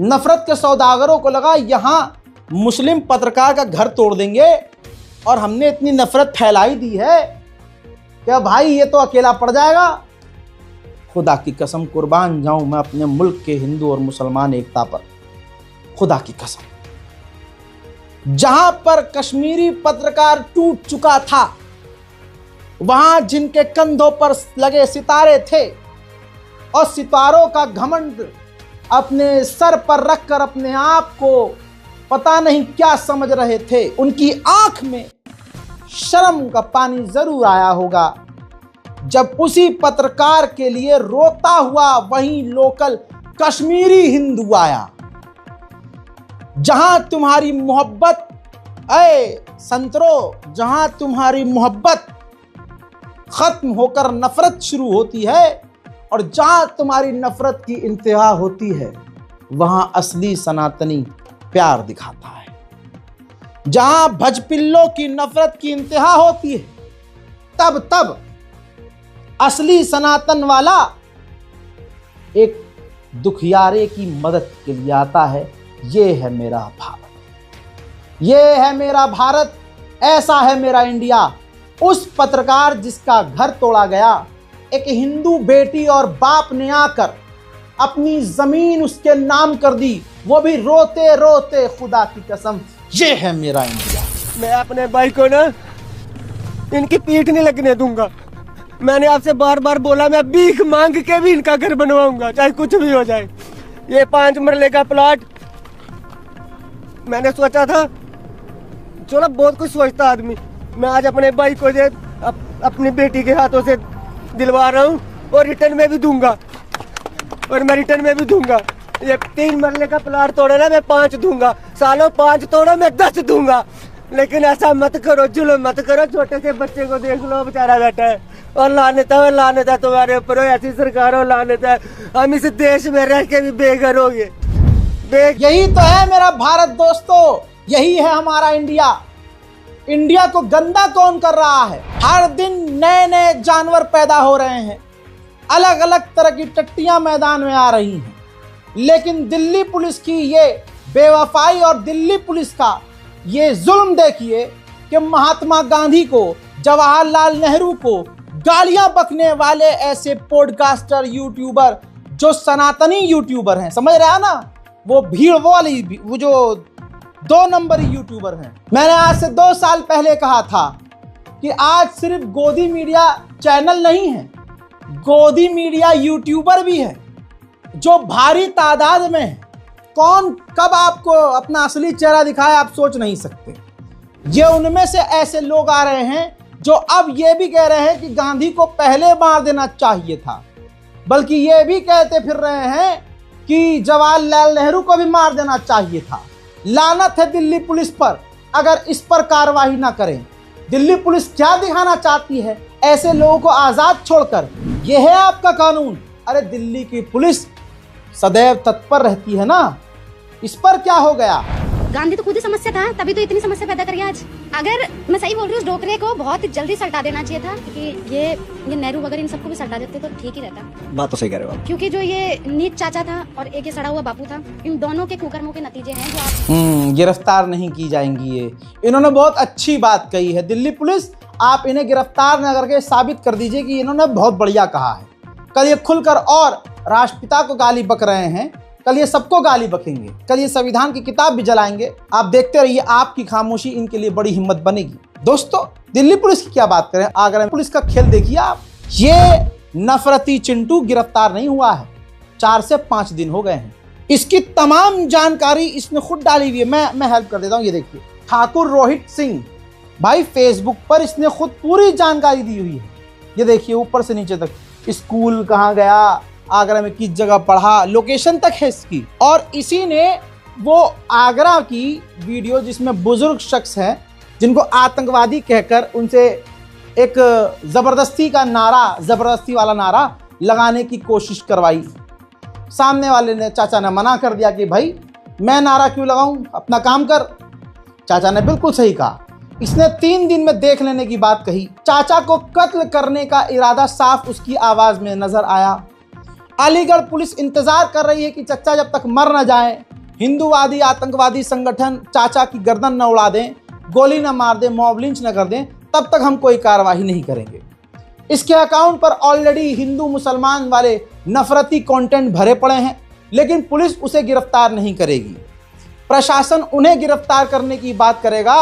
Speaker 1: नफरत के सौदागरों को लगा यहां मुस्लिम पत्रकार का घर तोड़ देंगे और हमने इतनी नफरत फैलाई दी है कि भाई ये तो अकेला पड़ जाएगा, खुदा की कसम कुर्बान जाऊं मैं अपने मुल्क के हिंदू और मुसलमान एकता पर, खुदा की कसम। जहां पर कश्मीरी पत्रकार टूट चुका था, वहां जिनके कंधों पर लगे सितारे थे और सितारों का घमंड अपने सर पर रखकर अपने आप को पता नहीं क्या समझ रहे थे, उनकी आंख में शर्म का पानी जरूर आया होगा जब उसी पत्रकार के लिए रोता हुआ वही लोकल कश्मीरी हिंदू आया। जहां तुम्हारी मोहब्बत, संतरो, जहां तुम्हारी मोहब्बत खत्म होकर नफरत शुरू होती है और जहां तुम्हारी नफरत की इंतहा होती है, वहां असली सनातनी प्यार दिखाता है। जहां भजपिल्लों की नफरत की इंतहा होती है, तब असली सनातन वाला एक दुखियारे की मदद के लिए आता है। ये है मेरा भारत, ये है मेरा भारत, ऐसा है मेरा इंडिया। उस पत्रकार जिसका घर तोड़ा गया, एक हिंदू बेटी और बाप ने आकर अपनी जमीन उसके नाम कर दी, वो भी रोते रोते, खुदा की कसम। ये है मेरा इंडिया।
Speaker 3: मैं अपने भाई को ना इनकी पीठ नहीं लगने दूंगा। मैंने आपसे बार बार बोला, मैं भीख मांग के भी इनका घर बनवाऊंगा, चाहे कुछ भी हो जाए। ये 5 मरले का प्लॉट, मैंने सोचा था, चलो बहुत कुछ सोचता आदमी, मैं आज अपने भाई को अपनी बेटी के हाथों से दिलवा रहा हूँ और रिटर्न में भी दूंगा, और मैं रिटर्न में भी दूंगा। ये 3 मरले का प्लॉट तोड़े ना, मैं 5 दूंगा। सालों 5 तोड़ो, मैं 10 दूंगा। लेकिन ऐसा मत करो, जुल्म मत करो। छोटे से बच्चे को देख लो, बेचारा बैठा है, और लानत है तुम्हारे ऊपर, ऐसी सरकार हो, लानत है। हम इस देश में रह के भी बेघर हो गए।
Speaker 1: यही तो है मेरा भारत दोस्तों, यही है हमारा इंडिया। इंडिया को गंदा कौन कर रहा है? हर दिन नए नए जानवर पैदा हो रहे हैं, अलग अलग तरह की टट्टियां मैदान में आ रही हैं। लेकिन दिल्ली पुलिस की ये बेवफाई और दिल्ली पुलिस का ये जुल्म देखिए कि महात्मा गांधी को, जवाहरलाल नेहरू को गालियां बकने वाले ऐसे पॉडकास्टर, यूट्यूबर जो सनातनी यूट्यूबर हैं, समझ रहे हैं ना, वो भीड़ वाली, वो जो 2 नंबरी यूट्यूबर हैं। मैंने आज से 2 साल पहले कहा था कि आज सिर्फ गोदी मीडिया चैनल नहीं है, गोदी मीडिया यूट्यूबर भी है जो भारी तादाद में है। कौन कब आपको अपना असली चेहरा दिखाए आप सोच नहीं सकते। ये उनमें से ऐसे लोग आ रहे हैं जो अब ये भी कह रहे हैं कि गांधी को पहले मार देना चाहिए था, बल्कि ये भी कहते फिर रहे हैं कि जवाहरलाल नेहरू को भी मार देना चाहिए था। लानत है दिल्ली पुलिस पर अगर इस पर कार्रवाई ना करें। दिल्ली पुलिस क्या दिखाना चाहती है ऐसे लोगों को आजाद छोड़कर? यह है आपका कानून। अरे दिल्ली की पुलिस सदैव तत्पर रहती है ना, इस पर क्या हो गया?
Speaker 4: गांधी तो खुद ही समस्या था, तभी तो इतनी समस्या पैदा कर गया आज। अगर मैं सही बोल रही हूँ, उस डोकरे को बहुत जल्दी सल्टा देना चाहिए था, क्योंकि ये नेहरू वगैरह इन सबको भी सल्टा देते तो ठीक ही रहता।
Speaker 2: बात तो सही कह रहे हो आप।
Speaker 4: क्योंकि जो ये नीच चाचा था और एक ये सड़ा हुआ बापू था, इन दोनों के कुकर्मों के नतीजे हैं जो आप
Speaker 1: गिरफ्तार नहीं की जाएंगी। ये इन्होंने बहुत अच्छी बात कही है। दिल्ली पुलिस, आप इन्हें गिरफ्तार न करके साबित कर दीजिए कि इन्होंने बहुत बढ़िया कहा है। कल ये खुलकर और राष्ट्रपिता को गाली बक रहे हैं, कल ये सबको गाली बकेंगे, कल ये संविधान की किताब भी जलाएंगे। आप देखते रहिए, आपकी खामोशी इनके लिए बड़ी हिम्मत बनेगी। दोस्तों, दिल्ली पुलिस की क्या बात करें, आगरा पुलिस का खेल देखिए आप। ये नफरती चिंटू गिरफ्तार नहीं हुआ है, 4 से 5 दिन हो गए हैं। इसकी तमाम जानकारी इसने खुद डाली हुई है। मैं हेल्प कर देता हूँ। ये देखिए, ठाकुर रोहित सिंह भाई, फेसबुक पर इसने खुद पूरी जानकारी दी हुई है। ये देखिए ऊपर से नीचे तक, स्कूल कहाँ गया, आगरा में किस जगह पढ़ा, लोकेशन तक है इसकी। और इसी ने वो आगरा की वीडियो जिसमें बुजुर्ग शख्स हैं जिनको आतंकवादी कहकर उनसे एक जबरदस्ती वाला नारा लगाने की कोशिश करवाई। सामने वाले ने, चाचा ने मना कर दिया कि भाई मैं नारा क्यों लगाऊं, अपना काम कर। चाचा ने बिल्कुल सही कहा। इसने 3 दिन में देख लेने की बात कही। चाचा को कत्ल करने का इरादा साफ उसकी आवाज में नजर आया। अलीगढ़ पुलिस इंतजार कर रही है कि चचा जब तक मर न जाए, हिंदूवादी आतंकवादी संगठन चाचा की गर्दन न उड़ा दें, गोली न मार दें, मॉब लिंच न कर दें, तब तक हम कोई कार्रवाई नहीं करेंगे। इसके अकाउंट पर ऑलरेडी हिंदू मुसलमान वाले नफरती कंटेंट भरे पड़े हैं, लेकिन पुलिस उसे गिरफ्तार नहीं करेगी। प्रशासन उन्हें गिरफ्तार करने की बात करेगा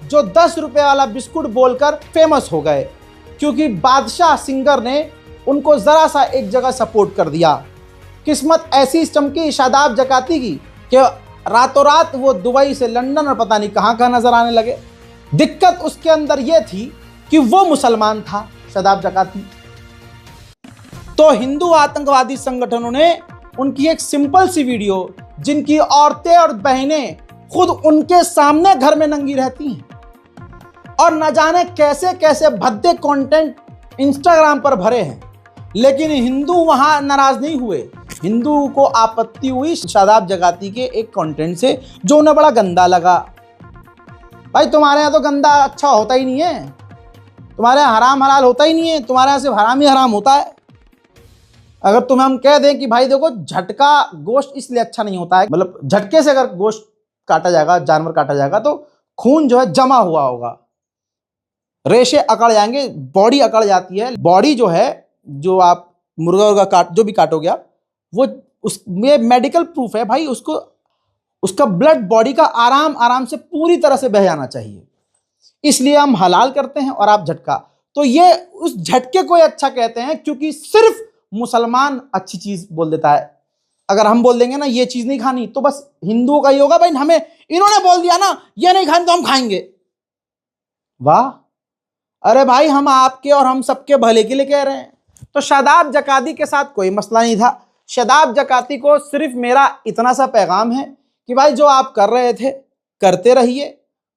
Speaker 1: जो 10 रुपए वाला बिस्कुट बोलकर फेमस हो गए, क्योंकि बादशाह सिंगर ने उनको जरा सा एक जगह सपोर्ट कर दिया। किस्मत ऐसी चमकी शादाब जकाती की कि रातों रात वो दुबई से लंदन और पता नहीं कहां कहां नजर आने लगे। दिक्कत उसके अंदर यह थी कि वो मुसलमान था, शादाब जकाती। तो हिंदू आतंकवादी संगठनों ने उनकी एक सिंपल सी वीडियो, जिनकी औरतें और बहनें खुद उनके सामने घर में नंगी रहती हैं और न जाने कैसे कैसे भद्दे कंटेंट इंस्टाग्राम पर भरे हैं, लेकिन हिंदू वहां नाराज नहीं हुए। हिंदू को आपत्ति हुई शादाब जकाती के एक कंटेंट से जो उन्हें बड़ा गंदा लगा। भाई तुम्हारे यहाँ तो गंदा अच्छा होता ही नहीं है, तुम्हारे यहाँ हराम हलाल होता ही नहीं है, तुम्हारे यहाँ सिर्फ हराम ही हराम होता है। अगर तुम्हें हम कह दें कि भाई देखो झटका गोश्त इसलिए अच्छा नहीं होता है, मतलब झटके से अगर गोश्त काटा जाएगा, जानवर काटा जाएगा तो खून जो है जमा हुआ होगा, रेशे अकड़ जाएंगे, बॉडी अकड़ जाती है। बॉडी जो है, जो आप मुर्गा उर्गा जो भी काटोगे आप, वो उसमें मेडिकल प्रूफ है भाई, उसको उसका ब्लड बॉडी का आराम आराम से पूरी तरह से बह जाना चाहिए, इसलिए हम हलाल करते हैं और आप झटका। तो ये उस झटके को अच्छा कहते हैं क्योंकि सिर्फ मुसलमान अच्छी चीज बोल देता है। अगर हम बोल देंगे ना ये चीज नहीं खानी, तो बस हिंदुओं का ही होगा, भाई हमें इन्होंने बोल दिया ना ये नहीं खानी तो हम खाएंगे। वाह, अरे भाई हम आपके और हम सबके भले के लिए कह रहे हैं। तो शादाब जकाती के साथ कोई मसला नहीं था। शादाब जकाती को सिर्फ मेरा इतना सा पैगाम है कि भाई जो आप कर रहे थे करते रहिए,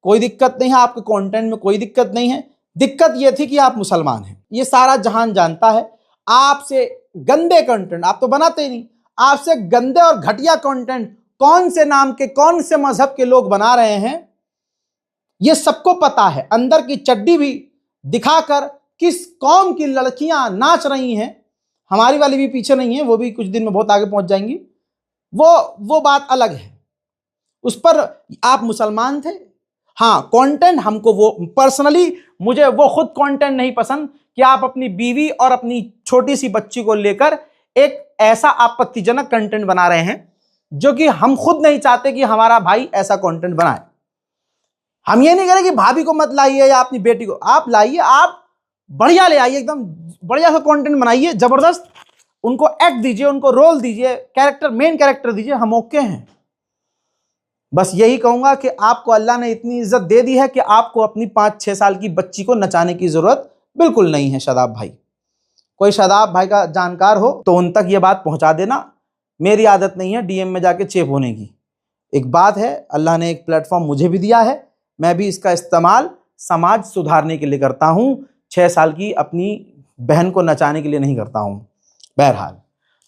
Speaker 1: कोई दिक्कत नहीं है, आपके कंटेंट में कोई दिक्कत नहीं है। दिक्कत ये थी कि आप मुसलमान हैं, ये सारा जहान जानता है। आपसे गंदे कंटेंट आप तो बनाते ही नहीं, आपसे गंदे और घटिया कंटेंट कौन से नाम के कौन से मजहब के लोग बना रहे हैं ये सबको पता है। अंदर की चड्डी भी दिखाकर किस कौम की लड़कियां नाच रही हैं, हमारी वाली भी पीछे नहीं है, वो भी कुछ दिन में बहुत आगे पहुंच जाएंगी, वो बात अलग है। उस पर आप मुसलमान थे। हाँ, कंटेंट हमको वो पर्सनली मुझे वो खुद कंटेंट नहीं पसंद कि आप अपनी बीवी और अपनी छोटी सी बच्ची को लेकर एक ऐसा आपत्तिजनक कंटेंट बना रहे हैं जो कि हम खुद नहीं चाहते कि हमारा भाई ऐसा कंटेंट बनाए। हम ये नहीं कह रहे कि भाभी को मत लाइए या अपनी बेटी को, आप लाइए, आप बढ़िया ले आइए, एकदम बढ़िया सा कंटेंट बनाइए, जबरदस्त उनको एक्ट दीजिए, उनको रोल दीजिए, कैरेक्टर मेन कैरेक्टर दीजिए, हम ओके हैं। बस यही कहूंगा कि आपको अल्लाह ने इतनी इज्जत दे दी है कि आपको अपनी 5-6 साल की बच्ची को नचाने की जरूरत बिल्कुल नहीं है। शादाब भाई, कोई शादाब भाई का जानकार हो तो उन तक ये बात पहुंचा देना। मेरी आदत नहीं है डीएम में जाके चेप होने की। एक बात है, अल्लाह ने एक प्लेटफॉर्म मुझे भी दिया है, मैं भी इसका इस्तेमाल समाज सुधारने के लिए करता हूं, 6 साल की अपनी बहन को नचाने के लिए नहीं करता हूं। बहरहाल,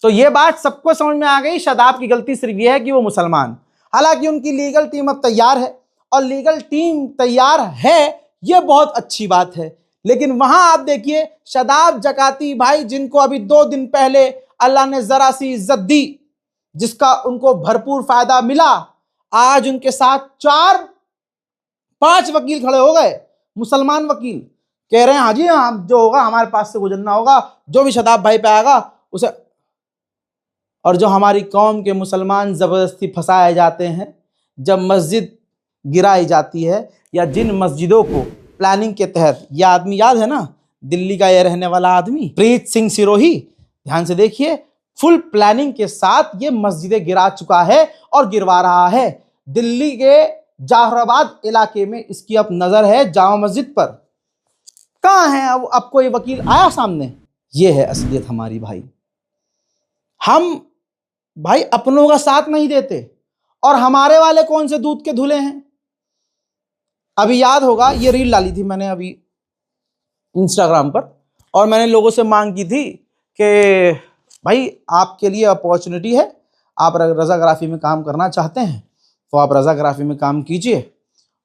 Speaker 1: तो ये बात सबको समझ में आ गई। शादाब की गलती सिर्फ ये है कि वो मुसलमान, हालांकि उनकी लीगल टीम अब तैयार है और लीगल टीम तैयार है ये बहुत अच्छी बात है, लेकिन वहां आप देखिए शादाब जकाती भाई, जिनको अभी 2 दिन पहले अल्लाह ने जरा सी इज्जत दी, जिसका उनको भरपूर फायदा मिला, आज उनके साथ 4-5 वकील खड़े हो गए, मुसलमान वकील, कह रहे हैं हाजी हम जो होगा हमारे पास से गुजरना होगा, जो भी शादाब भाई पे आएगा उसे। और जो हमारी कौम के मुसलमान ज़बरदस्ती फंसाए जाते हैं, जब मस्जिद गिराई जाती है या जिन मस्जिदों को प्लानिंग के तहत, यह आदमी याद है ना, दिल्ली का ये रहने वाला आदमी प्रीत सिंह सिरोही, ध्यान से देखिए, फुल प्लानिंग के साथ ये मस्जिदें गिरा चुका है और गिरवा रहा है। दिल्ली के जहाराबाद इलाके में इसकी अब नजर है जामा मस्जिद पर। कहाँ है अब कोई वकील आया सामने? ये है असलियत हमारी भाई। हम भाई अपनों का साथ नहीं देते और हमारे वाले कौन से दूध के धुले हैं। अभी याद होगा ये रील डाली थी मैंने अभी इंस्टाग्राम पर, और मैंने लोगों से मांग की थी कि भाई आपके लिए अपॉर्चुनिटी है, आप रज़ाग्राफी में काम करना चाहते हैं तो आप रज़ाग्राफी में काम कीजिए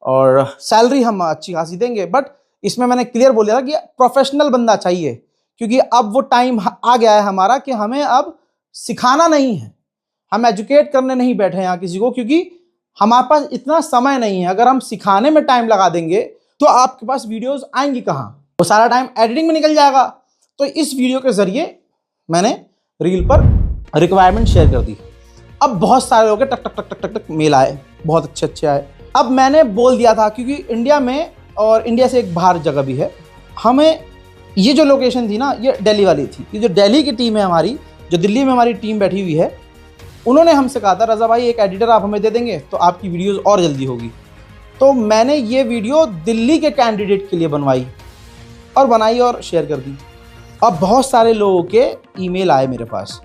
Speaker 1: और सैलरी हम अच्छी खासी देंगे। बट इसमें मैंने क्लियर बोल दिया था कि प्रोफेशनल बंदा चाहिए, क्योंकि अब वो टाइम आ गया है हमारा कि हमें अब सिखाना नहीं है, हम एजुकेट करने नहीं बैठे हैं यहाँ किसी को, क्योंकि हमारे पास इतना समय नहीं है। अगर हम सिखाने में टाइम लगा देंगे तो आपके पास वीडियोस आएंगी कहाँ? वो सारा टाइम एडिटिंग में निकल जाएगा, तो इस वीडियो के जरिए मैंने रील पर रिक्वायरमेंट शेयर कर दी। अब बहुत सारे लोगों के टक टक टक टक टक टक मेल आए, बहुत अच्छे अच्छे आए। अब मैंने बोल दिया था, क्योंकि इंडिया में और इंडिया से एक बाहर जगह भी है, हमें ये जो लोकेशन थी ना, ये दिल्ली वाली थी। ये जो दिल्ली की टीम है हमारी, जो दिल्ली में हमारी टीम बैठी हुई है, उन्होंने हमसे कहा था रज़ा भाई एक एडिटर आप हमें दे देंगे तो आपकी वीडियोस और जल्दी होगी। तो मैंने ये वीडियो दिल्ली के कैंडिडेट के लिए बनवाई और शेयर कर दी। अब बहुत सारे लोगों के ईमेल आए मेरे पास,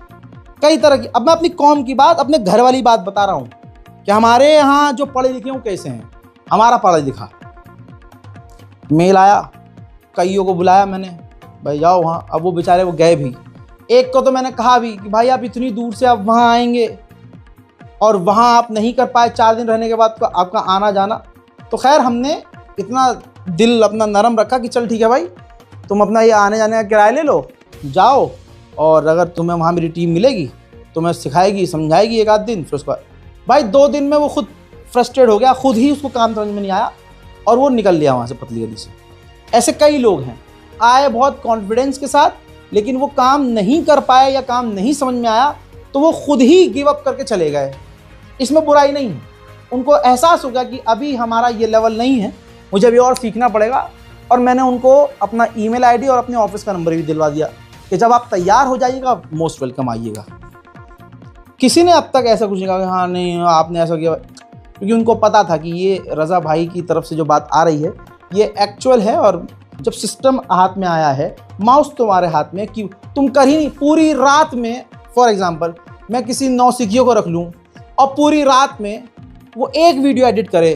Speaker 1: कई तरह की। अब मैं अपनी कौम की बात, अपने घर वाली बात बता रहा हूँ कि हमारे यहाँ जो पढ़े लिखे हैं कैसे हैं। हमारा पढ़ा लिखा मेल आया, कईयों को बुलाया मैंने, भाई जाओ वहाँ। अब वो बेचारे वो गए भी। एक को तो मैंने कहा भी कि भाई आप इतनी दूर से आप वहाँ आएंगे और वहाँ आप नहीं कर पाए 4 दिन रहने के बाद तो आपका आना जाना। तो खैर हमने इतना दिल अपना नरम रखा कि चल ठीक है भाई, तुम अपना ये आने जाने का किराया ले लो, जाओ, और अगर तुम्हें वहाँ मेरी टीम मिलेगी तो मैं सिखाएगी समझाएगी 1 आध दिन। फिर उसके बाद भाई 2 दिन में वो खुद फ्रस्ट्रेट हो गया, खुद ही उसको काम समझ में नहीं आया और वो निकल लिया वहाँ से पतली गली से। ऐसे कई लोग हैं, आए बहुत कॉन्फिडेंस के साथ, लेकिन वो काम नहीं कर पाए या काम नहीं समझ में आया तो वो खुद ही गिव अप करके चले गए। इसमें बुराई नहीं है, उनको एहसास होगा कि अभी हमारा ये लेवल नहीं है, मुझे अभी और सीखना पड़ेगा। और मैंने उनको अपना ईमेल आईडी और अपने ऑफिस का नंबर भी दिलवा दिया कि जब आप तैयार हो जाइएगा मोस्ट वेलकम आइएगा। किसी ने अब तक ऐसा कुछ नहीं कहा कि हाँ नहीं आपने ऐसा किया, क्योंकि उनको पता था कि ये रज़ा भाई की तरफ से जो बात आ रही है ये एक्चुअल है। और जब सिस्टम हाथ में आया है, माउस तुम्हारे हाथ में, कि तुम कर ही नहीं पूरी रात में। फॉर एग्जांपल मैं किसी नौसिखियों को रख लूँ और पूरी रात में वो एक वीडियो एडिट करे,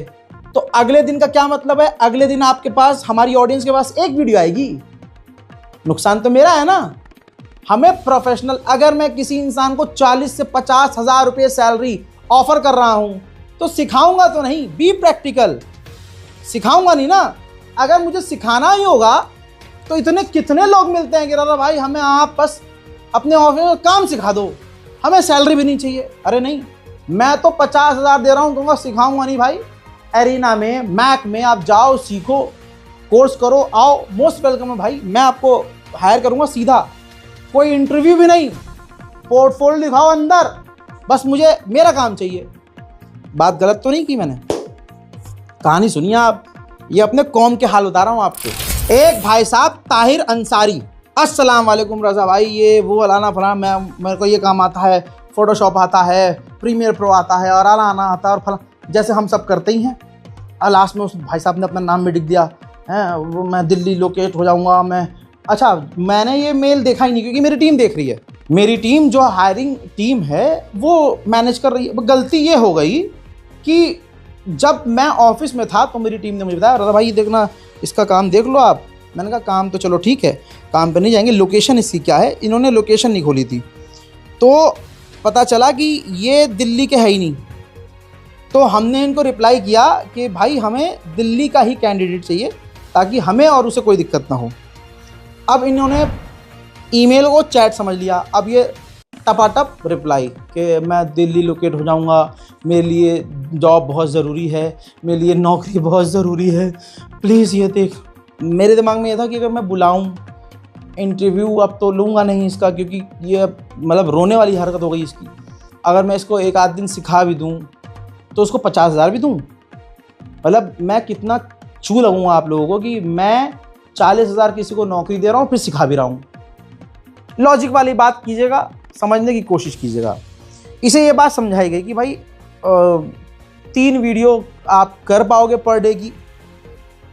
Speaker 1: तो अगले दिन का क्या मतलब है? अगले दिन आपके पास, हमारी ऑडियंस के पास एक वीडियो आएगी। नुकसान तो मेरा है ना। हमें प्रोफेशनल, अगर मैं किसी इंसान को 40 से 50 हज़ार रुपये सैलरी ऑफर कर रहा हूं तो सिखाऊंगा तो नहीं, बी प्रैक्टिकल, सिखाऊंगा नहीं ना। अगर मुझे सिखाना ही होगा तो इतने कितने लोग मिलते हैं कि रज़ा भाई हमें आप बस अपने ऑफिस में काम सिखा दो, हमें सैलरी भी नहीं चाहिए। अरे नहीं, मैं तो 50 हज़ार दे रहा हूँ, कहूँगा सिखाऊंगा नहीं भाई। एरिना में, मैक में आप जाओ, सीखो, कोर्स करो, आओ, मोस्ट वेलकम है भाई। मैं आपको हायर करूँगा सीधा, कोई इंटरव्यू भी नहीं, पोर्टफोलियो दिखाओ अंदर, बस मुझे मेरा काम चाहिए। बात गलत तो नहीं की मैंने? कहानी सुनिए आप, ये अपने कौम के हाल बता रहा हूँ आपको। एक भाई साहब ताहिर अंसारी, अस्सलाम वालेकुम रज़ा भाई, ये वो अलाना फलाना, मेरे को ये काम आता है, फोटोशॉप आता है, प्रीमियर प्रो आता है और अलाना आता है और फला, जैसे हम सब करते ही हैं। लास्ट में उस भाई साहब ने अपना नाम भी लिख दिया है, वो मैं दिल्ली लोकेट हो जाऊँगा मैं। अच्छा, मैंने ये मेल देखा ही नहीं क्योंकि मेरी टीम देख रही है, मेरी टीम जो हायरिंग टीम है वो मैनेज कर रही है। गलती ये हो गई कि जब मैं ऑफिस में था तो मेरी टीम ने मुझे बताया रज़ा भाई देखना इसका काम देख लो आप। मैंने कहा काम तो चलो ठीक है, काम पे नहीं जाएंगे, लोकेशन इसकी क्या है। इन्होंने लोकेशन नहीं खोली थी तो पता चला कि ये दिल्ली के है ही नहीं। तो हमने इनको रिप्लाई किया कि भाई हमें दिल्ली का ही कैंडिडेट चाहिए ताकि हमें और उसे कोई दिक्कत ना हो। अब इन्होंने ईमेल को चैट समझ लिया। अब ये टपाटप रिप्लाई कि मैं दिल्ली लोकेट हो जाऊंगा, मेरे लिए जॉब बहुत ज़रूरी है, मेरे लिए नौकरी बहुत ज़रूरी है, प्लीज़ ये देख। मेरे दिमाग में ये था कि अगर मैं बुलाऊं इंटरव्यू, अब तो लूँगा नहीं इसका, क्योंकि ये मतलब रोने वाली हरकत हो गई इसकी। अगर मैं इसको 1 आध दिन सिखा भी दूँ तो उसको 50 हज़ार भी दूँ, मतलब मैं कितना छू लगूँगा आप लोगों को कि मैं 40 हज़ार किसी को नौकरी दे रहा हूँ फिर सिखा भी रहा हूँ। लॉजिक वाली बात कीजिएगा, समझने की कोशिश कीजिएगा। इसे ये बात समझाई गई कि भाई 3 वीडियो आप कर पाओगे पर डे की,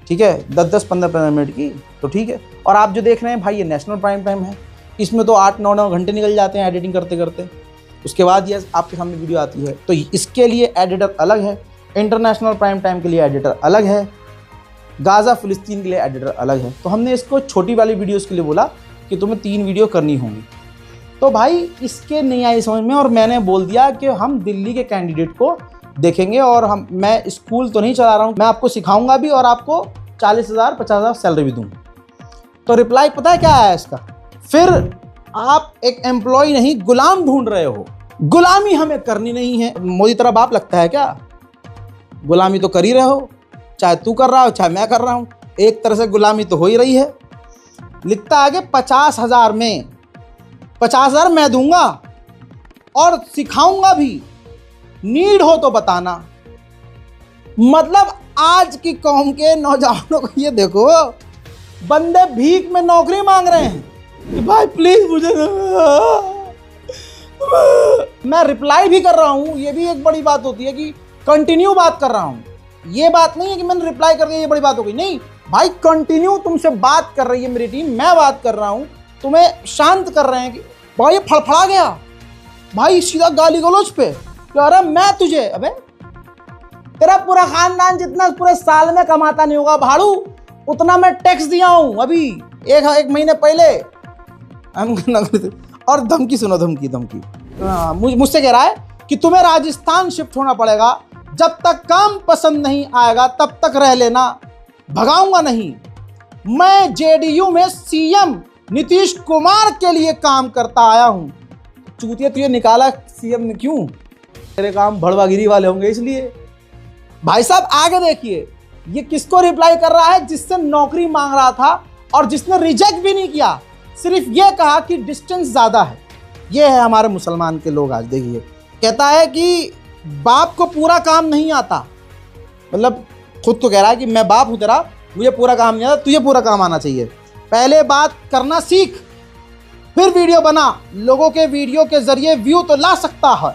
Speaker 1: ठीक है, 10-10, 15-15 मिनट की, तो ठीक है। और आप जो देख रहे हैं भाई ये नेशनल प्राइम टाइम है, इसमें तो 8-9 घंटे निकल जाते हैं एडिटिंग करते करते। उसके बाद ये आपके सामने वीडियो आती है, तो इसके लिए एडिटर अलग है, इंटरनेशनल प्राइम टाइम के लिए एडिटर अलग है, गाज़ा फ़िलिस्तीन के लिए एडिटर अलग है। तो हमने इसको छोटी वाली वीडियोज़ के लिए बोला कि तुम्हें 3 वीडियो करनी होंगी। तो भाई इसके नहीं आई समझ में, और मैंने बोल दिया कि हम दिल्ली के कैंडिडेट को देखेंगे और मैं स्कूल तो नहीं चला रहा हूँ, मैं आपको सिखाऊंगा भी और आपको 40 हज़ार 50 हज़ार सैलरी भी दूँगा। तो रिप्लाई पता है क्या आया इसका? फिर आप एक एम्प्लॉय नहीं गुलाम ढूंढ रहे हो, गुलामी हमें करनी नहीं है। मोदी तरह बाप लगता है क्या? गुलामी तो कर ही रहे हो, चाहे तू कर रहा हो चाहे मैं कर रहा हूँ, एक तरह से गुलामी तो हो ही रही है। लिखता है कि 50,000 में, 50,000 मैं दूंगा और सिखाऊंगा भी, नीड हो तो बताना। मतलब आज की कौम के नौजवानों को ये देखो, बंदे भीख में नौकरी मांग रहे हैं कि भाई प्लीज मुझे। मैं रिप्लाई भी कर रहा हूं, ये भी एक बड़ी बात होती है कि कंटिन्यू बात कर रहा हूं। ये बात नहीं है कि मैंने रिप्लाई कर दिया ये बड़ी बात हो गई, नहीं भाई, कंटिन्यू तुमसे बात कर रही है मेरी टीम, मैं बात कर रहा हूं, तुम्हें शांत कर रहे हैं कि भाई ये फड़फड़ा गया भाई, सीधा गाली गलौज पे क्या रहा, मैं तुझे, अबे तेरा पूरा खानदान जितना पूरे साल में कमाता नहीं होगा भाड़ू, उतना मैं टैक्स दिया हूं अभी एक महीने पहले। और धमकी सुनो, धमकी मुझसे कह रहा है कि तुम्हें राजस्थान शिफ्ट होना पड़ेगा, जब तक काम पसंद नहीं आएगा तब तक रह लेना, भगाऊंगा नहीं। मैं जेडीयू में सीएम नीतीश कुमार के लिए काम करता आया हूं। चूतिया तुझे निकाला सीएम ने क्यों? तेरे काम भड़वागिरी वाले होंगे इसलिए। भाई साहब आगे देखिए, ये किसको रिप्लाई कर रहा है? जिससे नौकरी मांग रहा था और जिसने रिजेक्ट भी नहीं किया, सिर्फ ये कहा कि डिस्टेंस ज्यादा है। ये है हमारे मुसलमान के लोग। आज देखिए, कहता है कि बाप को पूरा काम नहीं आता, मतलब खुद तो कह रहा है कि मैं बाप हूं तेरा, मुझे पूरा काम नहीं आता, तुझे पूरा काम आना चाहिए। पहले बात करना सीख, फिर वीडियो बना। लोगों के वीडियो के जरिए व्यू तो ला सकता है,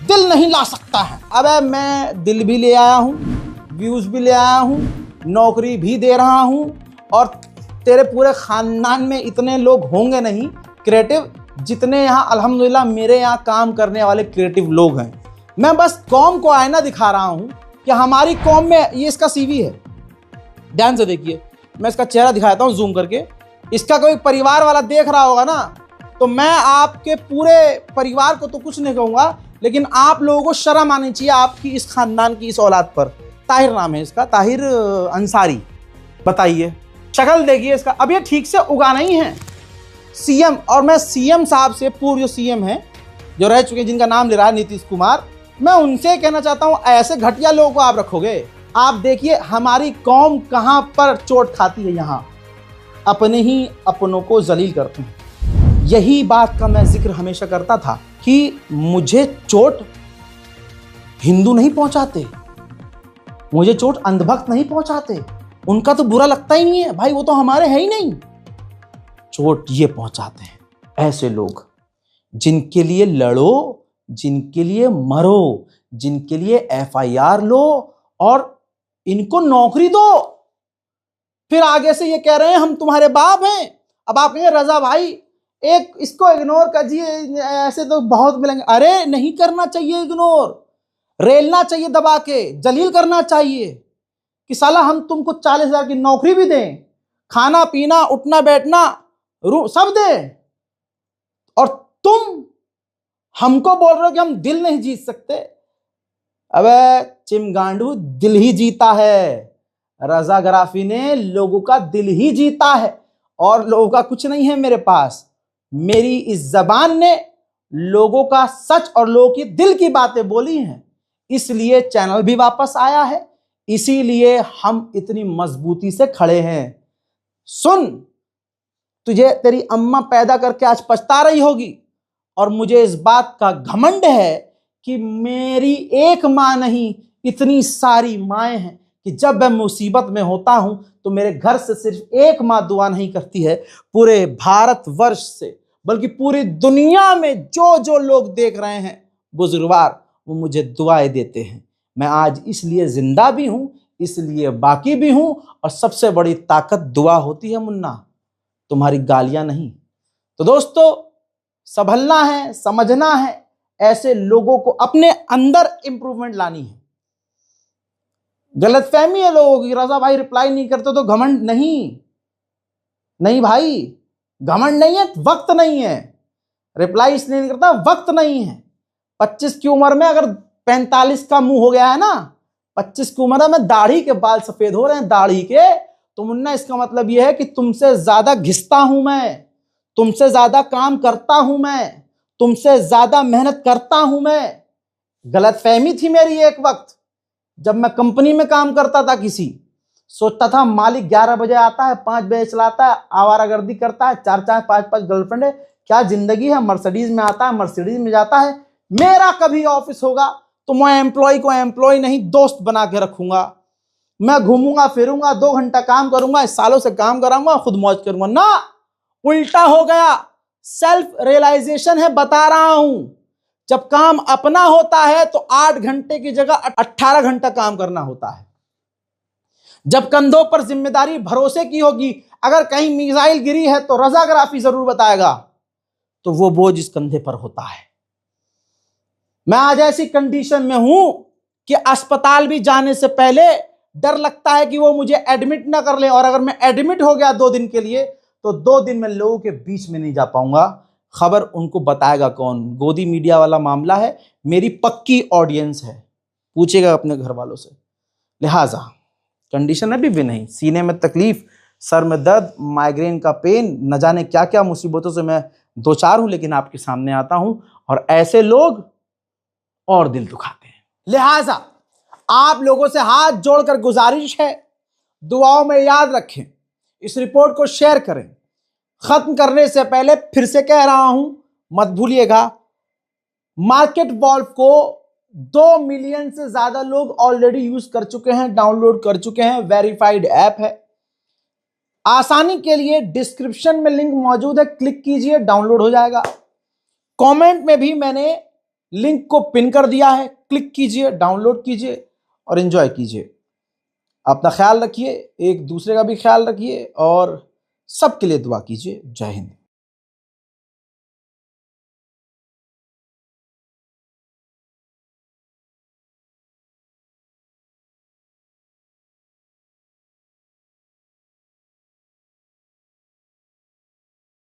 Speaker 1: दिल नहीं ला सकता है। अबे मैं दिल भी ले आया हूं, व्यूज भी ले आया हूं, नौकरी भी दे रहा हूं, और तेरे पूरे खानदान में इतने लोग होंगे नहीं क्रिएटिव जितने यहाँ अल्हम्दुलिल्लाह मेरे यहाँ काम करने वाले क्रिएटिव लोग हैं। मैं बस कौम को आईना दिखा रहा हूँ कि हमारी कौम में, ये इसका सीवी है, ध्यान से देखिए, मैं इसका चेहरा दिखाता हूँ जूम करके। इसका कोई परिवार वाला देख रहा होगा ना, तो मैं आपके पूरे परिवार को तो कुछ नहीं कहूँगा, लेकिन आप लोगों को शर्म आनी चाहिए आपकी इस खानदान की इस औलाद पर। ताहिर नाम है इसका, ताहिर अंसारी। बताइए शक्ल देखिए इसका। अब ये ठीक से उगाना ही है सीएम, और मैं सीएम साहब से, पूर्व जो सीएम हैं जो रह चुके हैं, जिनका नाम ले रहा है नीतीश कुमार, मैं उनसे कहना चाहता हूं, ऐसे घटिया लोगों को आप रखोगे? आप देखिए हमारी कौम कहां पर चोट खाती है, यहां अपने ही अपनों को जलील करते हैं। यही बात का मैं जिक्र हमेशा करता था कि मुझे चोट हिंदू नहीं पहुंचाते, मुझे चोट अंधभक्त नहीं पहुंचाते, उनका तो बुरा लगता ही नहीं है भाई, वो तो हमारे है ही नहीं। चोट ये पहुंचाते हैं ऐसे लोग जिनके लिए लड़ो, जिनके लिए मरो, जिनके लिए एफआईआर लो और इनको नौकरी दो। फिर आगे से ये कह रहे हैं हम तुम्हारे बाप हैं। अब आप कहेंगे रजा भाई एक इसको इग्नोर कीजिए, ऐसे तो बहुत मिलेंगे। अरे नहीं करना चाहिए इग्नोर, रेलना चाहिए दबा के, जलील करना चाहिए कि साला हम तुमको 40,000 की नौकरी भी दें, खाना पीना उठना बैठना सब दें, और तुम हमको बोल रहे हो कि हम दिल नहीं जीत सकते। अबे चिमगांडू, दिल ही जीता है। रजा गराफी ने लोगों का दिल ही जीता है, और लोगों का कुछ नहीं है मेरे पास। मेरी इस जबान ने लोगों का सच और लोगों की दिल की बातें बोली हैं, इसलिए चैनल भी वापस आया है, इसीलिए हम इतनी मजबूती से खड़े हैं। सुन, तुझे तेरी अम्मा पैदा करके आज पछता रही होगी, और मुझे इस बात का घमंड है कि मेरी एक मां नहीं, इतनी सारी माएं हैं कि जब मैं मुसीबत में होता हूं तो मेरे घर से सिर्फ एक मां दुआ नहीं करती है, पूरे भारतवर्ष से, बल्कि पूरी दुनिया में जो जो लोग देख रहे हैं बुजुर्गवार, वो मुझे दुआएं देते हैं। मैं आज इसलिए जिंदा भी हूं, इसलिए बाकी भी हूं, और सबसे बड़ी ताकत दुआ होती है मुन्ना, तुम्हारी गालियां नहीं। तो दोस्तों, संभलना है, समझना है, ऐसे लोगों को अपने अंदर इंप्रूवमेंट लानी है। गलतफहमी है लोगों की, रजा भाई रिप्लाई नहीं करते तो घमंड नहीं, नहीं भाई, घमंड नहीं है, वक्त नहीं है। रिप्लाई इसलिए नहीं करता, वक्त नहीं है। 25 की उम्र में अगर 45 का मुंह हो गया है ना, 25 की उम्र में दाढ़ी के बाल सफेद हो रहे हैं, दाढ़ी के, तो मुन्ना इसका मतलब यह है कि तुमसे ज्यादा घिसता हूं मैं, तुमसे ज्यादा काम करता हूं मैं, तुमसे ज्यादा मेहनत करता हूं मैं। गलतफहमी थी मेरी एक वक्त, जब मैं कंपनी में काम करता था किसी, सोचता था मालिक 11 बजे आता है, 5 बजे चलाता है, आवारागर्दी करता है, 4-4 5-5 गर्लफ्रेंड है, क्या जिंदगी है। मर्सिडीज में आता है, मर्सिडीज में जाता है। मेरा कभी ऑफिस होगा तो मैं एम्प्लॉय को एम्प्लॉय नहीं दोस्त बना के रखूंगा। मैं घूमूंगा फिरूंगा, 2 घंटा काम करूंगा, इस सालों से काम कराऊंगा, खुद मौज करूंगा ना। उल्टा हो गया। सेल्फ रियलाइजेशन है, बता रहा हूं। जब काम अपना होता है तो 8 घंटे की जगह 18 घंटा काम करना होता है। जब कंधों पर जिम्मेदारी भरोसे की होगी, अगर कहीं मिसाइल गिरी है तो रजाग्राफी जरूर बताएगा, तो वो बोझ इस कंधे पर होता है। मैं आज ऐसी कंडीशन में हूं कि अस्पताल भी जाने से पहले डर लगता है कि वो मुझे एडमिट ना कर ले, और अगर मैं एडमिट हो गया 2 दिन के लिए तो 2 दिन में लोगों के बीच में नहीं जा पाऊंगा। खबर उनको बताएगा कौन? गोदी मीडिया वाला मामला है, मेरी पक्की ऑडियंस है, पूछेगा अपने घर वालों से। लिहाजा कंडीशन अभी भी नहीं, सीने में तकलीफ, सर में दर्द, माइग्रेन का पेन, न जाने क्या क्या मुसीबतों से मैं 2-4 हूं, लेकिन आपके सामने आता हूं, और ऐसे लोग और दिल दुखाते हैं। लिहाजा आप लोगों से हाथ जोड़कर गुजारिश है, दुआओं में याद रखें, इस रिपोर्ट को शेयर करें। खत्म करने से पहले फिर से कह रहा हूं, मत भूलिएगा, मार्केट वॉल्व को 2 मिलियन से ज्यादा लोग ऑलरेडी यूज कर चुके हैं, डाउनलोड कर चुके हैं, वेरीफाइड ऐप है। आसानी के लिए डिस्क्रिप्शन में लिंक मौजूद है, क्लिक कीजिए, डाउनलोड हो जाएगा। कमेंट में भी मैंने लिंक को पिन कर दिया है, क्लिक कीजिए, डाउनलोड कीजिए और एंजॉय कीजिए। अपना ख्याल रखिए, एक दूसरे का भी ख्याल रखिए और सबके लिए दुआ कीजिए। जय हिंद।